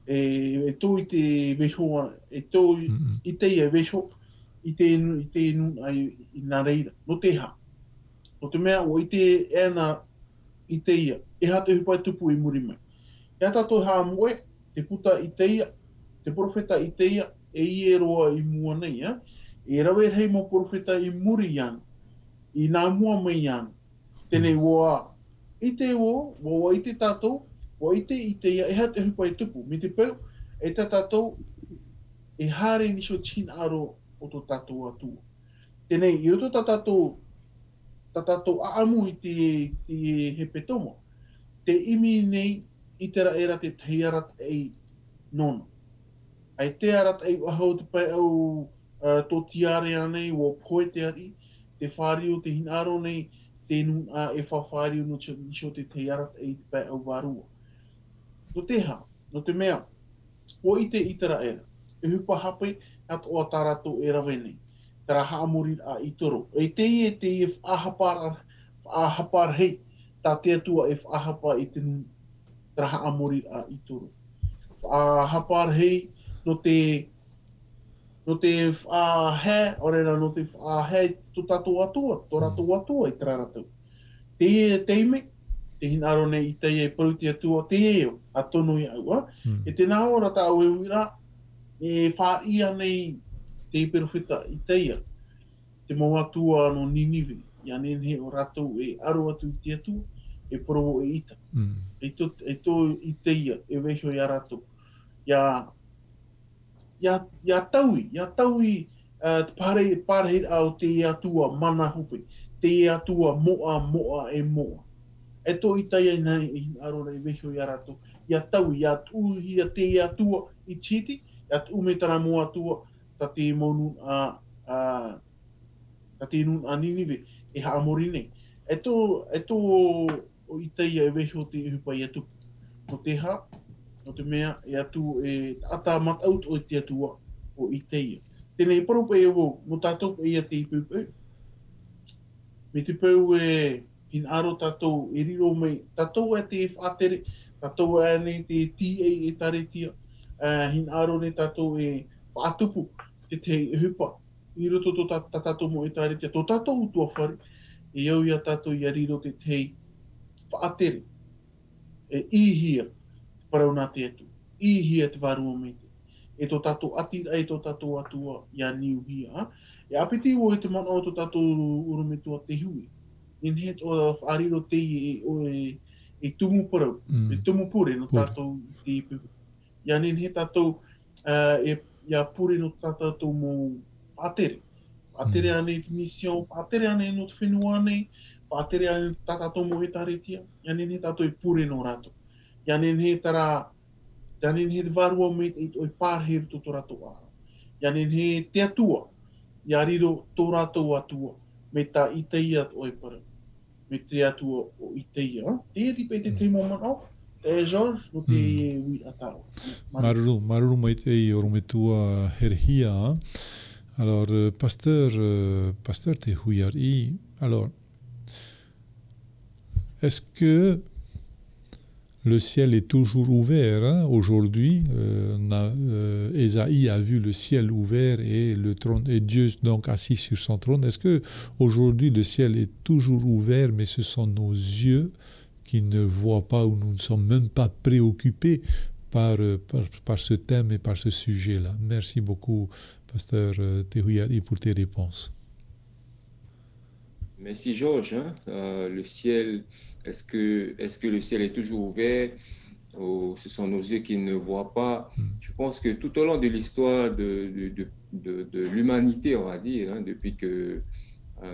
e tō i te weho, e tō i te ia weho, i te nun ai i nā reira, no te ha. No te mea, o i te ena i te ia, e ha te hupa tupu i muri mai. E ata tō ha moe, te puta i te ia, te profeta i te ia, e i e roa i mua nei, ja? E rawe hei mo profeta i muri ian, i nā mua mai ian. Tēnei woa, i te woa i te tātou, woa i te ia, e ha te hupa i tupu. Mi te pau, e te tātou, e hare ni so tin aro o tō tātou atua. Tēnei, i roto tātou aamu i te he petomo, te imi nei i tera era te teiarat ei nono. Ai te arat ei ahau te pai au tō tiare anei o poe te ari, te whario, te hinaro nei, te nun a e whawhario no te teiarat ei te pai au varua. No te ha, no te mea, o i te itara era, e hupa hape at o tarato e rawe nei. Tara haamuri a i toro. E te e whaahapar hei, tā te atua e whaahapa i te nun tara haamuri a i toro. Whaahapar hei no te whaahe, orera no te whaahe tō tātou atua, tō rato atua i tara rato. Te e teime, te hinaro nei i te e paru te atua, te eo, a tono i aua. E te nā ora tā au e wira, e whaia nei te perofeta i teia, te mau atua no Ninive, ia nenhe o ratou e aro atu i te atua, e poro e ita. E tō i teia, e weho i a ratou. Ia taui pārei au te atua mana hupe, te atua moa e moa. E tō i teia i aro rei weho i a ratou. Ia taui, ia tuhi a te atua i titi, ia tume tara moa atua, ta te monu ta te nun a Ninive, e haamori nei. E tō o i teia e weho te hupa i atu. No te ha, no te mea, e atu e ata mataut o te atua o i teia. Tēnei parupa e wo, no tātou e ia te i pupu. Me te pau e hin aro tātou e riro mai, tātou e te whaatere, tātou e nei te tia e taretia, hin aro nei tātou e whaatupu, te hupa, i roto tō tātou mo e taretia, tō tātou utua whare, e au ia tātou i ariro te tei whaatere, e ihia parau nā te atu, ihia te varua me te. E tō tātou atira, e tō tātou atua ia niu hia. E apiti o e te mana o tō tātou urumetua te hui. Nin he tō whaariro te e tumu parau, e tumu pure no tātou te ipu. Ia nin he tātou ia pure no tātou mō whaatere. Whaatere ane te mission, whaatere ane no te whenua ane, whaatere ane tātou mō he taretia. Ia nin he tātou i pure no rato. Ia nin he tara, ia nin he te varua me te oi pārheru tō tō rato aha. Ia nin he te atua, ia riro tō rato atua, me tā iteia oi parau. Me te atua o iteia. Te ripe te te momano, e George, no te ui atao. Maruru mai te i orometua herhia. Alors, pasteur te huiari, alors, est-ce que le ciel est toujours ouvert, hein? Aujourd'hui, Ésaïe a vu le ciel ouvert et le trône et Dieu donc assis sur son trône. Est-ce que aujourd'hui le ciel est toujours ouvert, mais ce sont nos yeux qui ne voient pas ou nous ne sommes même pas préoccupés par ce thème et par ce sujet-là? Merci beaucoup, pasteur Tehuiari, pour tes réponses. Merci Georges. Le ciel. Est-ce que le ciel est toujours ouvert ou ce sont nos yeux qui ne voient pas? Je pense que tout au long de l'histoire de l'humanité, on va dire, hein, depuis que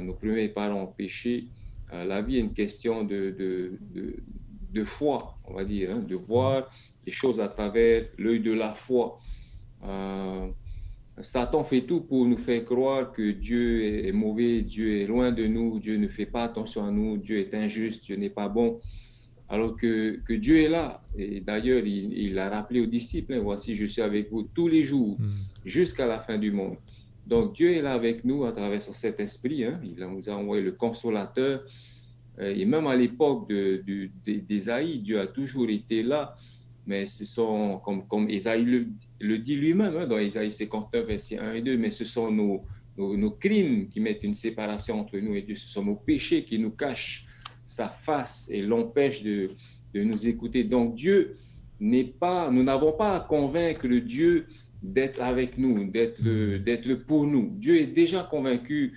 nos premiers parents ont péché, la vie est une question de foi, on va dire, hein, de voir les choses à travers l'œil de la foi. Satan fait tout pour nous faire croire que Dieu est mauvais, Dieu est loin de nous, Dieu ne fait pas attention à nous, Dieu est injuste, Dieu n'est pas bon. Alors que Dieu est là. Et d'ailleurs, il a rappelé aux disciples, hein, voici, je suis avec vous tous les jours, jusqu'à la fin du monde. Donc Dieu est là avec nous à travers cet esprit. Hein. Il nous a envoyé le consolateur. Et même à l'époque d'Ésaïe, Dieu a toujours été là. Mais ce sont, comme Ésaïe le dit lui-même, hein, dans Ésaïe 59, versets 1 et 2, mais ce sont nos crimes qui mettent une séparation entre nous et Dieu. Ce sont nos péchés qui nous cachent sa face et l'empêchent de nous écouter. Donc Dieu n'est pas, nous n'avons pas à convaincre le Dieu d'être avec nous, d'être pour nous. Dieu est déjà convaincu,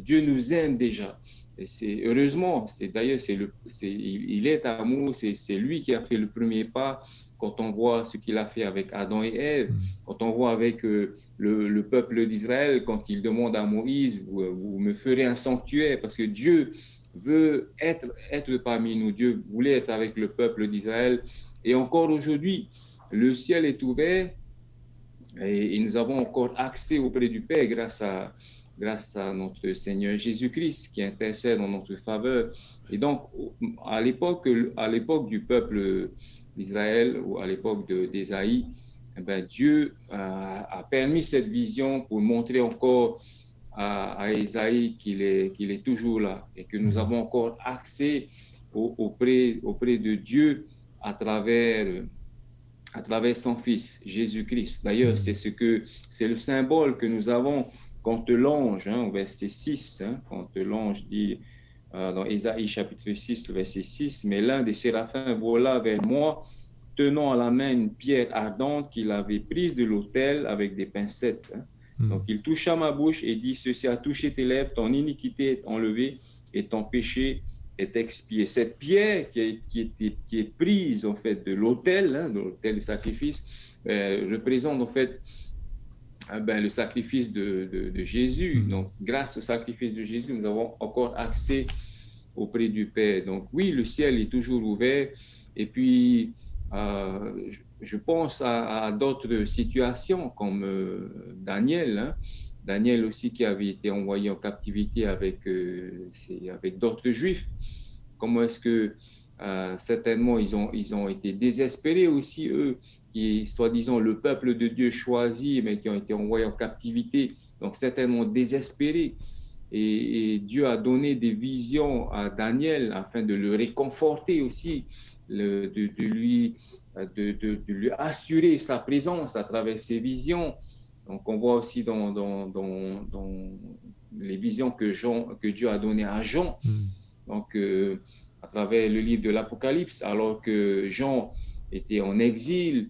Dieu nous aime déjà. Et heureusement, d'ailleurs, il est amour, c'est lui qui a fait le premier pas. Quand on voit ce qu'il a fait avec Adam et Ève, quand on voit avec le peuple d'Israël, quand il demande à Moïse, vous me ferez un sanctuaire, parce que Dieu veut être parmi nous. Dieu voulait être avec le peuple d'Israël. Et encore aujourd'hui, le ciel est ouvert et nous avons encore accès auprès du Père grâce à notre Seigneur Jésus-Christ qui intercède en notre faveur. Et donc, à l'époque du peuple d'Israël ou à l'époque d'Ésaïe, Dieu a permis cette vision pour montrer encore à Ésaïe qu'il est toujours là et que nous avons encore accès auprès de Dieu à travers son Fils, Jésus-Christ. D'ailleurs, c'est le symbole que nous avons quand l'ange, hein, au verset 6, hein, quand l'ange dit dans Ésaïe chapitre 6, le verset 6, « Mais l'un des séraphins vola vers moi, tenant à la main une pierre ardente qu'il avait prise de l'autel avec des pincettes. Hein. Donc il toucha ma bouche et dit, ceci a touché tes lèvres, ton iniquité est enlevée et ton péché est expié. » Cette pierre qui est prise en fait de l'autel, hein, de l'autel de sacrifice, représente en fait le sacrifice de Jésus. Donc grâce au sacrifice de Jésus, nous avons encore accès auprès du Père. Donc oui, le ciel est toujours ouvert. Et puis je pense à d'autres situations comme Daniel, hein. Daniel aussi qui avait été envoyé en captivité avec d'autres Juifs. Comment est-ce que certainement ils ont été désespérés aussi, eux, qui est soi-disant le peuple de Dieu choisi, mais qui ont été envoyés en captivité, donc certainement désespérés. Et Dieu a donné des visions à Daniel afin de le réconforter aussi, de lui assurer sa présence à travers ses visions. Donc on voit aussi dans les visions que Dieu a données à Jean. Donc, à travers le livre de l'Apocalypse, alors que Jean était en exil,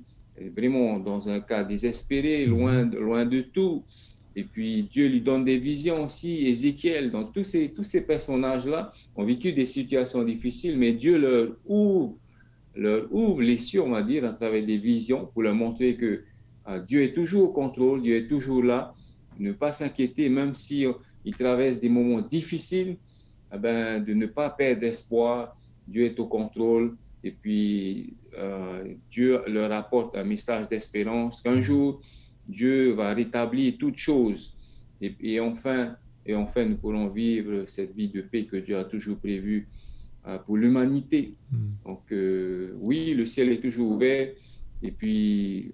vraiment dans un cas désespéré, loin de tout. Et puis Dieu lui donne des visions aussi, Ézéchiel. Donc tous ces personnages-là ont vécu des situations difficiles, mais Dieu leur ouvre les cieux, on va dire, à travers des visions pour leur montrer que Dieu est toujours au contrôle, Dieu est toujours là. Ne pas s'inquiéter, même si ils traversent des moments difficiles, de ne pas perdre espoir. Dieu est au contrôle. Et puis, Dieu leur apporte un message d'espérance qu'un jour, Dieu va rétablir toutes choses. Et enfin, nous pourrons vivre cette vie de paix que Dieu a toujours prévue pour l'humanité. Donc, oui, le ciel est toujours ouvert. Et puis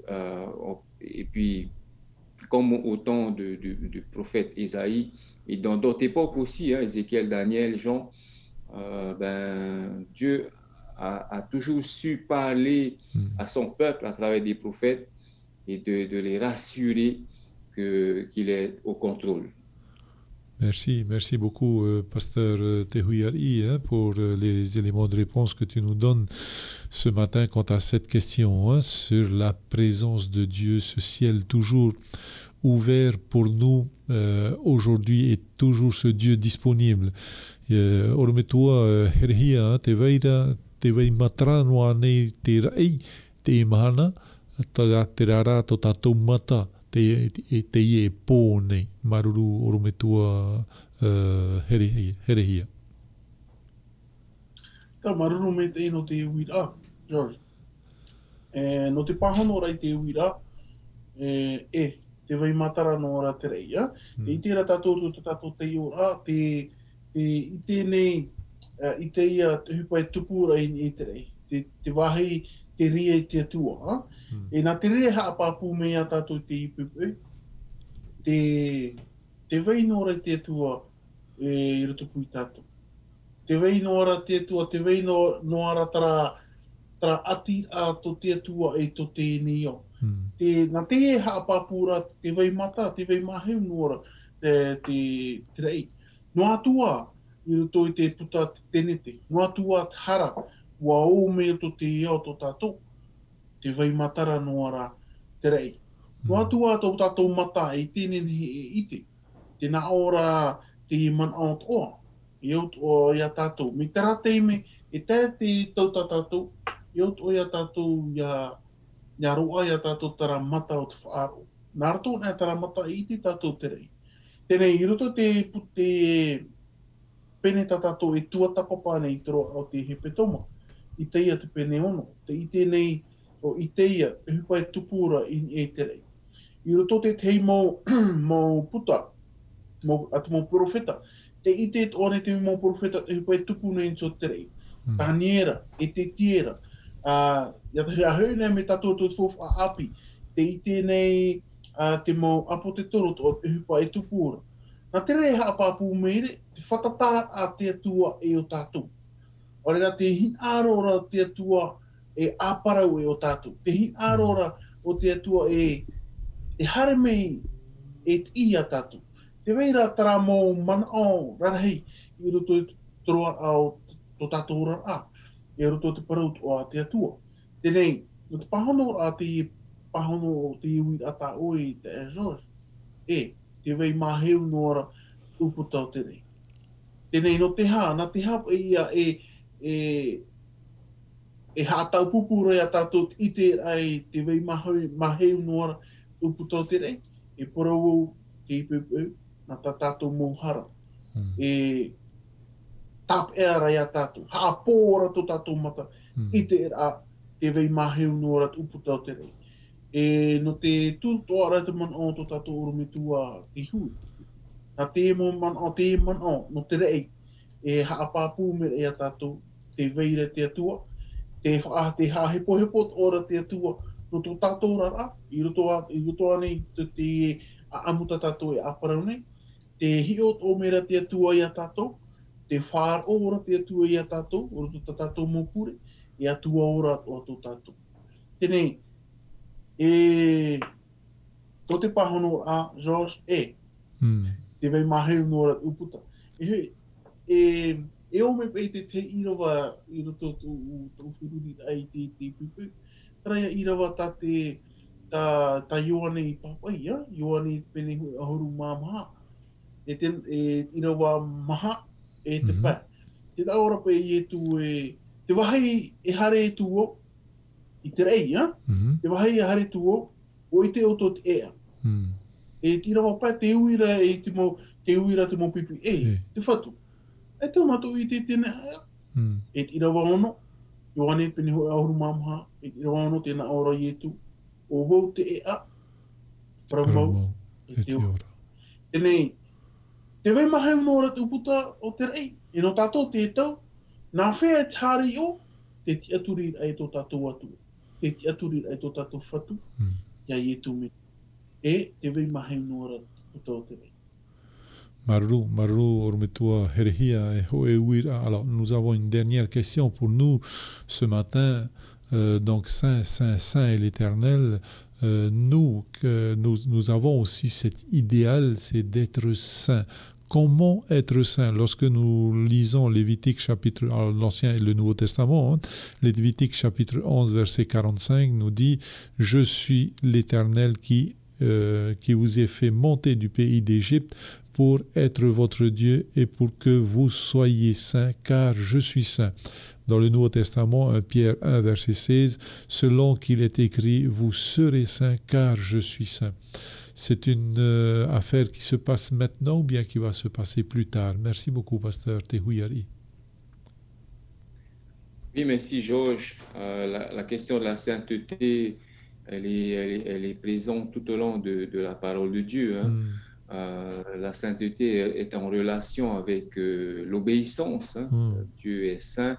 comme au temps du prophète Ésaïe, et dans d'autres époques aussi, Ézéchiel, Daniel, Jean, Dieu a toujours su parler à son peuple à travers des prophètes et de les rassurer qu'il est au contrôle. Merci beaucoup, Pasteur Tehuyari, pour les éléments de réponse que tu nous donnes ce matin quant à cette question sur la présence de Dieu, ce ciel toujours ouvert pour nous aujourd'hui et toujours ce Dieu disponible. Ormetua herhia te vei matra noa nei te rai te mahana te rara to tatou mata te ie pōne maruru orometua herehia. Tā maruru me te no te uira, George. No te pahono rai te uira, te vai matara no ora te rei, te i tērā tātou te ora, te i tēnei, i te ia te hupai tupu rai i te rei, te wahi te ria i te atua. E nā te rea haapāpū mea tātou te ipupu, te wei no ora te atua i roto pui tātou. Te wei no ora te atua, te wei no ara tara ati a to te atua e to te nio. Nā te e haapāpūra, te wei mata, te wei maheu no ora te rei. No atua i roto i te puta te tenete, no atua te hara, ua o mea to te iao to tātou. Te wei matara no ara te rei. No atua tō tātou mata e tēnei e ite. Te nā ora te man out oa. I out o ia tātou. Mi tera teime e te tau tātou. I out o ia tātou ia roa ia tātou tara mata o te whaaro. Nā rato nā tara mata e ite tātou te rei. Tēnei i roto te pene tātou e tuatapapa nei toro o te hepetoma. I teia te pene ono. Te i tēnei o i teia e hupai tupura i te rei. I roto te tei mō puta, atu mō profeta. Te i te ore te mō profeta e hupai tupu nei so te rei. Tāniera, e te tiera. Ia te hau nei me tātou te whowha api. Te i tēnei te mō apo te toro e hupai tupura. Nā te rei haapāpū meire, te whatatā a te atua e o tātou. Ore rā te hin ārora te atua e āparau e o tātou. Te hin ārora o te atua e hare mei e ia tātou. Te weira tara mō manao rarahei i roto toroa ao to tātou rara. E roto te paraut o te atua. Tenei, no te pahono a te pahono o te iwi ata oi te George. Te wei maheu no ora uputa o te rei. Tenei, no te hā, nā te hā e ia e hātau pupura a tātou i te ai te wei maheu no ora uputa o te rei. E porau te ipupu, nā tātou mōhara. E tap ea a tātou. Hāpōra to tātou mata i te te wei maheu no ora uputa o te rei. E no te tūtoa rata man o to tātou orometua te hui. Nā te man o no te rei. E haapāpū me ea tātou te weira te atua. Te hahepo ora te atua no tō tātou rara. I roto anei te amuta tātou e aparau nei. Te hiot o mera te atua i a tātou. Te whār ora te atua i a tātou. O roto tātou mōpure. E atua ora o tō tātou. Tenei, tō te pahono a George te vai mahe no ra uputa. E o me pei te irawa i roto tō whiruri ai te pipu. Taraia irawa ta Ioane i papai, Ioane pene hui ahoru māmaha. E irawa maha e te pai. Te taora pe i e tu te wahai e hare e tu o i te rei, te wahai e hare tu o i te oto te ea. E tira wa pai te uira e te uira te mo pipi te whatu. E te matu i te tēnei hea. E tira wa ono, Ioane pene hui ahoru māmaha, e tira wa ono tēnā ora i e tu o wau te ea. Paramau e te ora. Tēnei, te wei mahe unora te uputa o te rei. E no tātou te tau, nā whea e tāri o, te ti aturi ai tō tātou atu. Te ti aturi ai tō tātou whatu, ia i e tū me. E te wei mahe unora te uputa o te rei. Maru, Ormetua, Herehia et Hoewira. Alors, nous avons une dernière question pour nous ce matin. Donc, Saint est l'Éternel. Nous avons aussi cet idéal, c'est d'être saint. Comment être saint? Lorsque nous lisons Lévitique chapitre, l'Ancien et le Nouveau Testament, Lévitique chapitre 11, verset 45 nous dit « Je suis l'Éternel qui vous ai fait monter du pays d'Égypte pour être votre Dieu et pour que vous soyez saints, car je suis saint. » Dans le Nouveau Testament, Pierre 1, verset 16, « Selon qu'il est écrit, vous serez saints, car je suis saint. » C'est une affaire qui se passe maintenant ou bien qui va se passer plus tard? Merci beaucoup, pasteur Tehuyari. Oui, merci Georges. La question de la sainteté, elle est présente tout au long de la parole de Dieu. La sainteté est en relation avec l'obéissance. Dieu est saint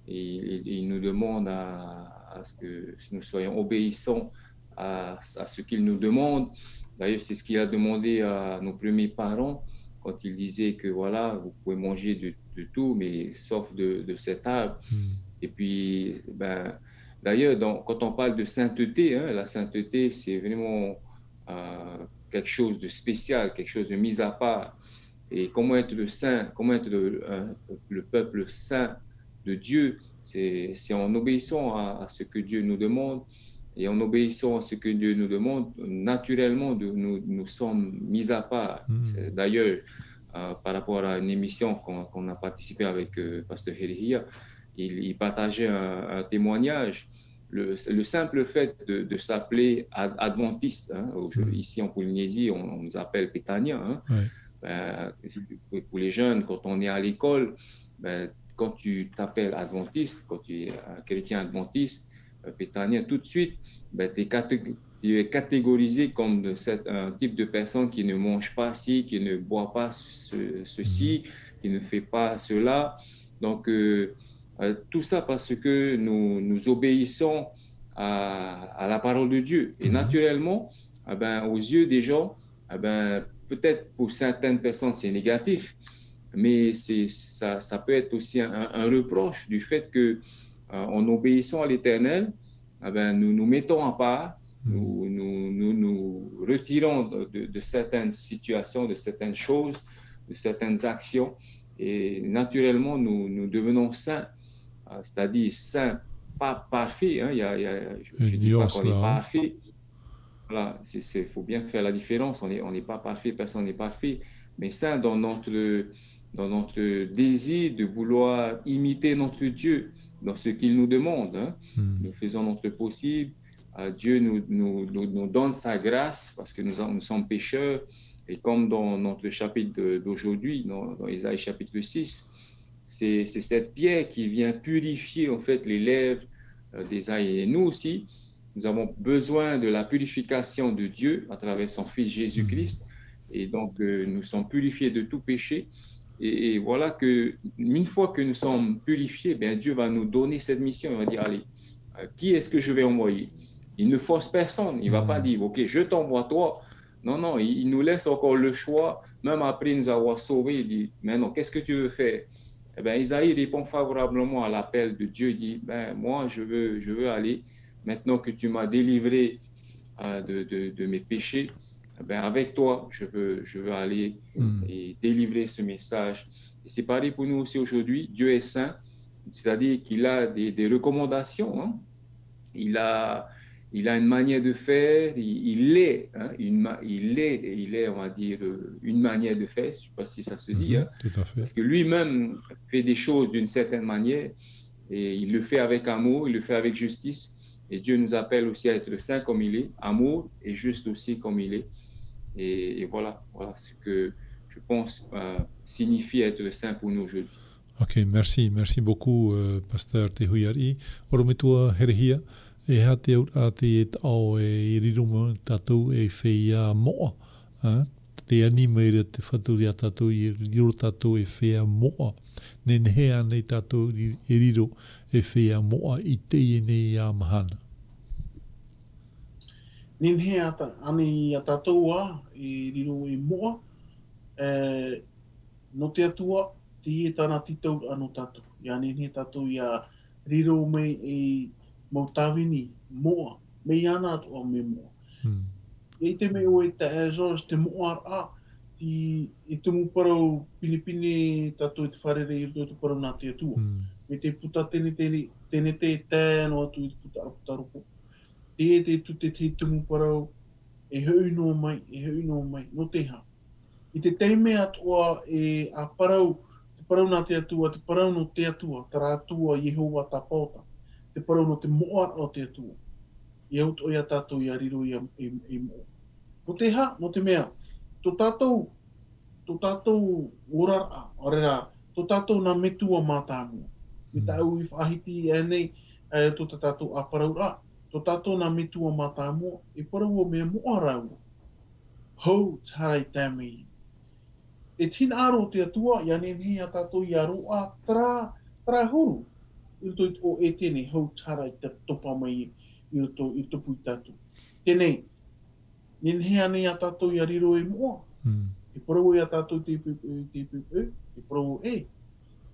et il nous demande à ce que nous soyons obéissants à ce qu'il nous demande. D'ailleurs, c'est ce qu'il a demandé à nos premiers parents quand il disait que voilà, vous pouvez manger de tout, mais sauf de cet arbre. Et puis, d'ailleurs, quand on parle de sainteté, la sainteté, c'est vraiment quelque chose de spécial, quelque chose de mis à part. Et comment être le saint, comment être le peuple saint de Dieu, c'est en obéissant à ce que Dieu nous demande. Et en obéissant à ce que Dieu nous demande, naturellement, nous sommes mis à part. D'ailleurs, par rapport à une émission qu'on a participé avec Pasteur Herehia, il partageait un témoignage. Le simple fait de s'appeler adventiste, ici en Polynésie, on nous appelle Pétania. Pour les jeunes, quand on est à l'école, quand tu t'appelles adventiste, quand tu es un chrétien adventiste, Pétania, tout de suite, tu es catégorisé comme un type de personne qui ne mange pas ci, qui ne boit pas ceci, qui ne fait pas cela. Donc, tout ça parce que nous obéissons à la parole de Dieu. Et naturellement, aux yeux des gens, peut-être pour certaines personnes, c'est négatif, mais ça peut être aussi un reproche du fait que en obéissant à l'Éternel, nous nous mettons à part, nous retirons de certaines situations, de certaines choses, de certaines actions, et naturellement, nous devenons saints, c'est-à-dire saints, pas parfaits. Je ne dis pas qu'on est parfait. Voilà, il faut bien faire la différence. On n'est pas parfait, personne n'est parfait, mais saints dans notre désir de vouloir imiter notre Dieu dans ce qu'il nous demande. Nous faisons notre possible. Dieu nous donne sa grâce parce que nous sommes pécheurs. Et comme dans notre chapitre d'aujourd'hui, dans Ésaïe chapitre 6, c'est cette pierre qui vient purifier en fait les lèvres d'Ésaïe. Et nous aussi, nous avons besoin de la purification de Dieu à travers son Fils Jésus-Christ. Et donc, nous sommes purifiés de tout péché. Et voilà qu'une fois que nous sommes purifiés, Dieu va nous donner cette mission. Il va dire, allez, qui est-ce que je vais envoyer? Il ne force personne. Il ne va pas dire, OK, je t'envoie toi. Non, il nous laisse encore le choix. Même après nous avoir sauvés, il dit, mais non, qu'est-ce que tu veux faire? Isaïe répond favorablement à l'appel de Dieu. Il dit, moi, je veux aller. Maintenant que tu m'as délivré de mes péchés, ben avec toi, je veux aller et délivrer ce message. Et c'est pareil pour nous aussi aujourd'hui. Dieu est saint, c'est-à-dire qu'il a des recommandations. Hein. Il a une manière de faire, il est, on va dire, une manière de faire, je ne sais pas si ça se dit, hein, tout à fait. parce que lui-même fait des choses d'une certaine manière et il le fait avec amour, il le fait avec justice. Et Dieu nous appelle aussi à être saint comme il est, amour et juste aussi comme il est. Et voilà ce que je pense signifie être saint pour nous aujourd'hui. Ok, merci beaucoup, Pasteur Te Huiari. Orometua herehia, e hate out a te tau e riruma tatou e whea moa. Te animeira te whaturia tatou i riro tatou e whea moa. Nenhe anei tatou e riro e whea moa i te nei a mahana. Nenhe anei a tatou a e riro e moa. No te atua, te e tāna titau anō tatou. Ia nenhe tatou ia riro mei e mautawini moa. Mei ana atua me moa. E te mei o e te George te moa a e te mu parau pini tatou e te wharere i te parau nā te atua. Me te puta tene te tēno atu i te puta roko. Te te mu parau e hui no mai, no te ha. I te teime atua e a parau, te parau nā te atua, te parau no te atua, tara atua Yehova ta pauta. Te parau no te moa o te atua. I aut o ia tātou i a riro i moa. No te ha, no te mea, tō tātou orara, orera, tō tātou nā metua mātāmua. Me tāu i whahiti e nei, tō tātou a parau rā, tō tātou nā metua mātāmua, e parau o mea moa rau. Hou tai tāmei. E tina aro te atua, ia nenhi a tātou i aroa, tra huru. I roto o e tēnei, hou tarai te topa mai i roto pui tātou. Tēnei, nenhi anei a tātou i ariro e moa. E parau i a tātou te pupu, e parau e.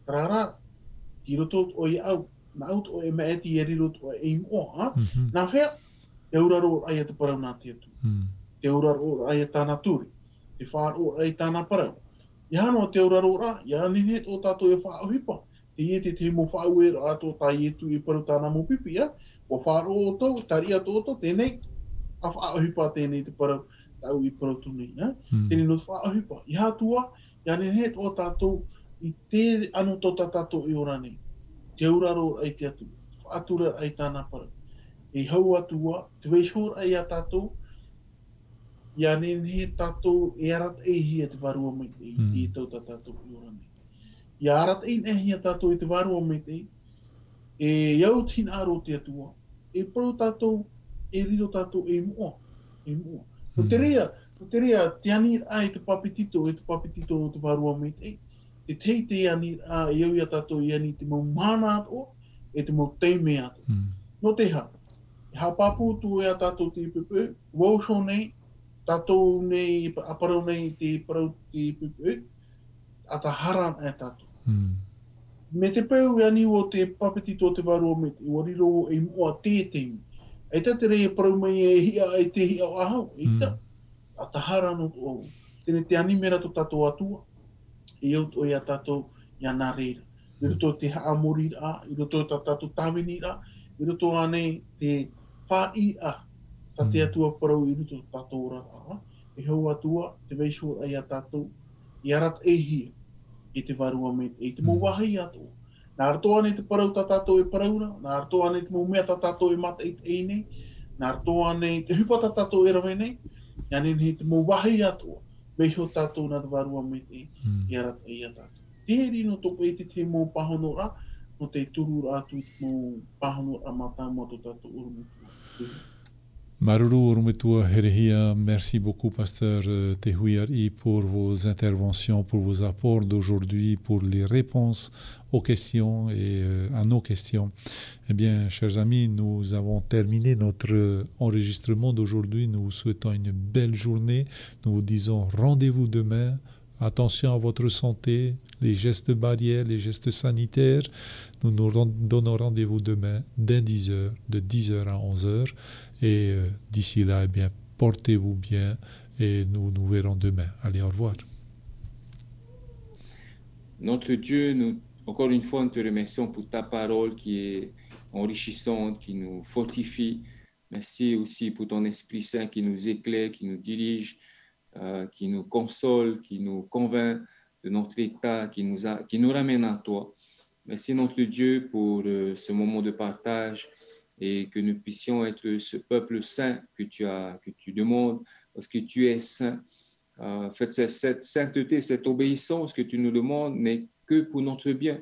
Trara, ki roto o i au, na out o e maeti i ariro o e moa. Nā whea, te uraro ai a te parau nā te atu. Te uraro ai a tāna turi. Te whāro ai tāna parau. Ia no te uraro rā, ia nene o tātou e whāohipa. Te ie te mo whāu e rā tō tai e tu i parau tāna mo pipi, ia. O whāro o tau, taria tō tō, tēnei, a whāohipa tēnei te parau tau i parau tūnei, ia. Tēnei no te whāohipa. Ia tua, ia nene o tātou i te anu tō tātou i ora nei. Te uraro ai te atu, whātura ai tāna parau. E hau atua, te weishor ai a tātou, ia nene tātou e arat e hia te varua mai te i tau tātou i ora nei. Ia arat e hia tātou i te varua mai te e iau tina aro te atua. E parau tātou, e riro tātou e moa. No te rea, te anir ai te papitito o te varua mai te. Te te anir a e iau ia tātou i ani te mau mana ato, e te mau teime ato. No te ha. E hapapu tu e a tātou te ipupu, wauso nei, tātou nei, aparau nei te parau te pupu, a ta haran e tātou. Me te peu e ani o te papetito te varua me te wariro e moa tētemi. E ta te rei parau mai e hia e te hia o ahau, e ta. A ta haran o tō. Tene te animera to tātou atua, e out o ia tātou ia nā reira. I roto te haamori rā, i roto tātou tāwini rā, i roto anei te whāi a. Ta te atua parau i ruto tātou rā. E hau atua, te weisho ai a tātou, i arat e hia, i te varua me, e te mau wahi atua. Nā rato ane te parau ta tātou e paraura, nā rato ane te mau mea ta tātou e mata e nei, nā rato ane te hupa ta tātou e rawe nei, i ane te mau wahi atua, weisho tātou nā te varua me te, i arat e a tātou. Te rino tōku e te mau pahono rā, no te turu rā tu te mau pahono rā mātāmua tō tātou urumitua. Maruru Urumetua Herehia, merci beaucoup Pasteur Te Huiari pour vos interventions, pour vos apports d'aujourd'hui, pour les réponses aux questions et à nos questions. Eh bien, chers amis, nous avons terminé notre enregistrement d'aujourd'hui. Nous vous souhaitons une belle journée. Nous vous disons rendez-vous demain. Attention à votre santé, les gestes barrières, les gestes sanitaires. Nous nous donnons rendez-vous demain dès 10h, de 10h à 11h. Et d'ici là, eh bien, portez-vous bien Et nous nous verrons demain. Allez, au revoir. Notre Dieu, encore une fois, nous te remercions pour ta parole qui est enrichissante, qui nous fortifie. Merci aussi pour ton Esprit Saint qui nous éclaire, qui nous dirige, qui nous console, qui nous convainc de notre état, qui nous ramène à toi. Merci notre Dieu pour ce moment de partage et que nous puissions être ce peuple saint que tu demandes parce que tu es saint. Faites cette sainteté, cette obéissance que tu nous demandes n'est que pour notre bien.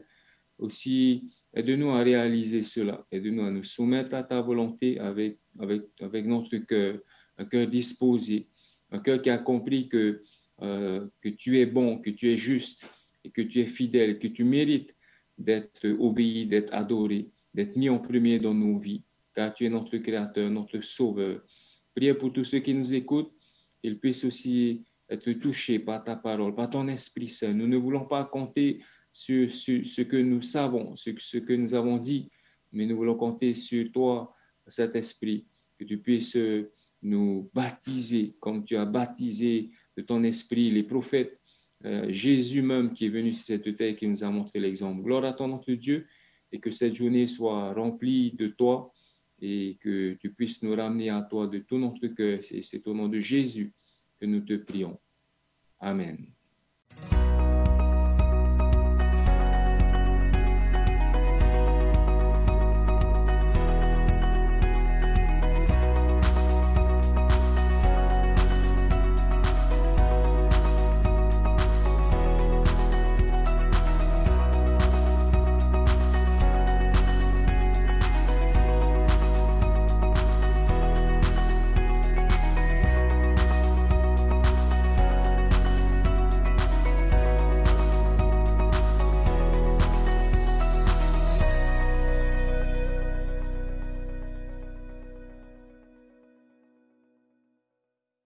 Aussi, aide-nous à réaliser cela. Aide-nous à nous soumettre à ta volonté avec notre cœur, un cœur disposé, un cœur qui a compris que tu es bon, que tu es juste et que tu es fidèle, que tu mérites d'être obéi, d'être adoré, d'être mis en premier dans nos vies, car tu es notre Créateur, notre Sauveur. Priez pour tous ceux qui nous écoutent, qu'ils puissent aussi être touchés par ta parole, par ton Esprit Saint. Nous ne voulons pas compter sur ce que nous savons, ce que nous avons dit, mais nous voulons compter sur toi, cet Esprit, que tu puisses nous baptiser comme tu as baptisé de ton Esprit les prophètes, Jésus même qui est venu sur cette terre, qui nous a montré l'exemple. Gloire à ton notre Dieu, et que cette journée soit remplie de toi, et que tu puisses nous ramener à toi de tout notre cœur. C'est au nom de Jésus que nous te prions. Amen.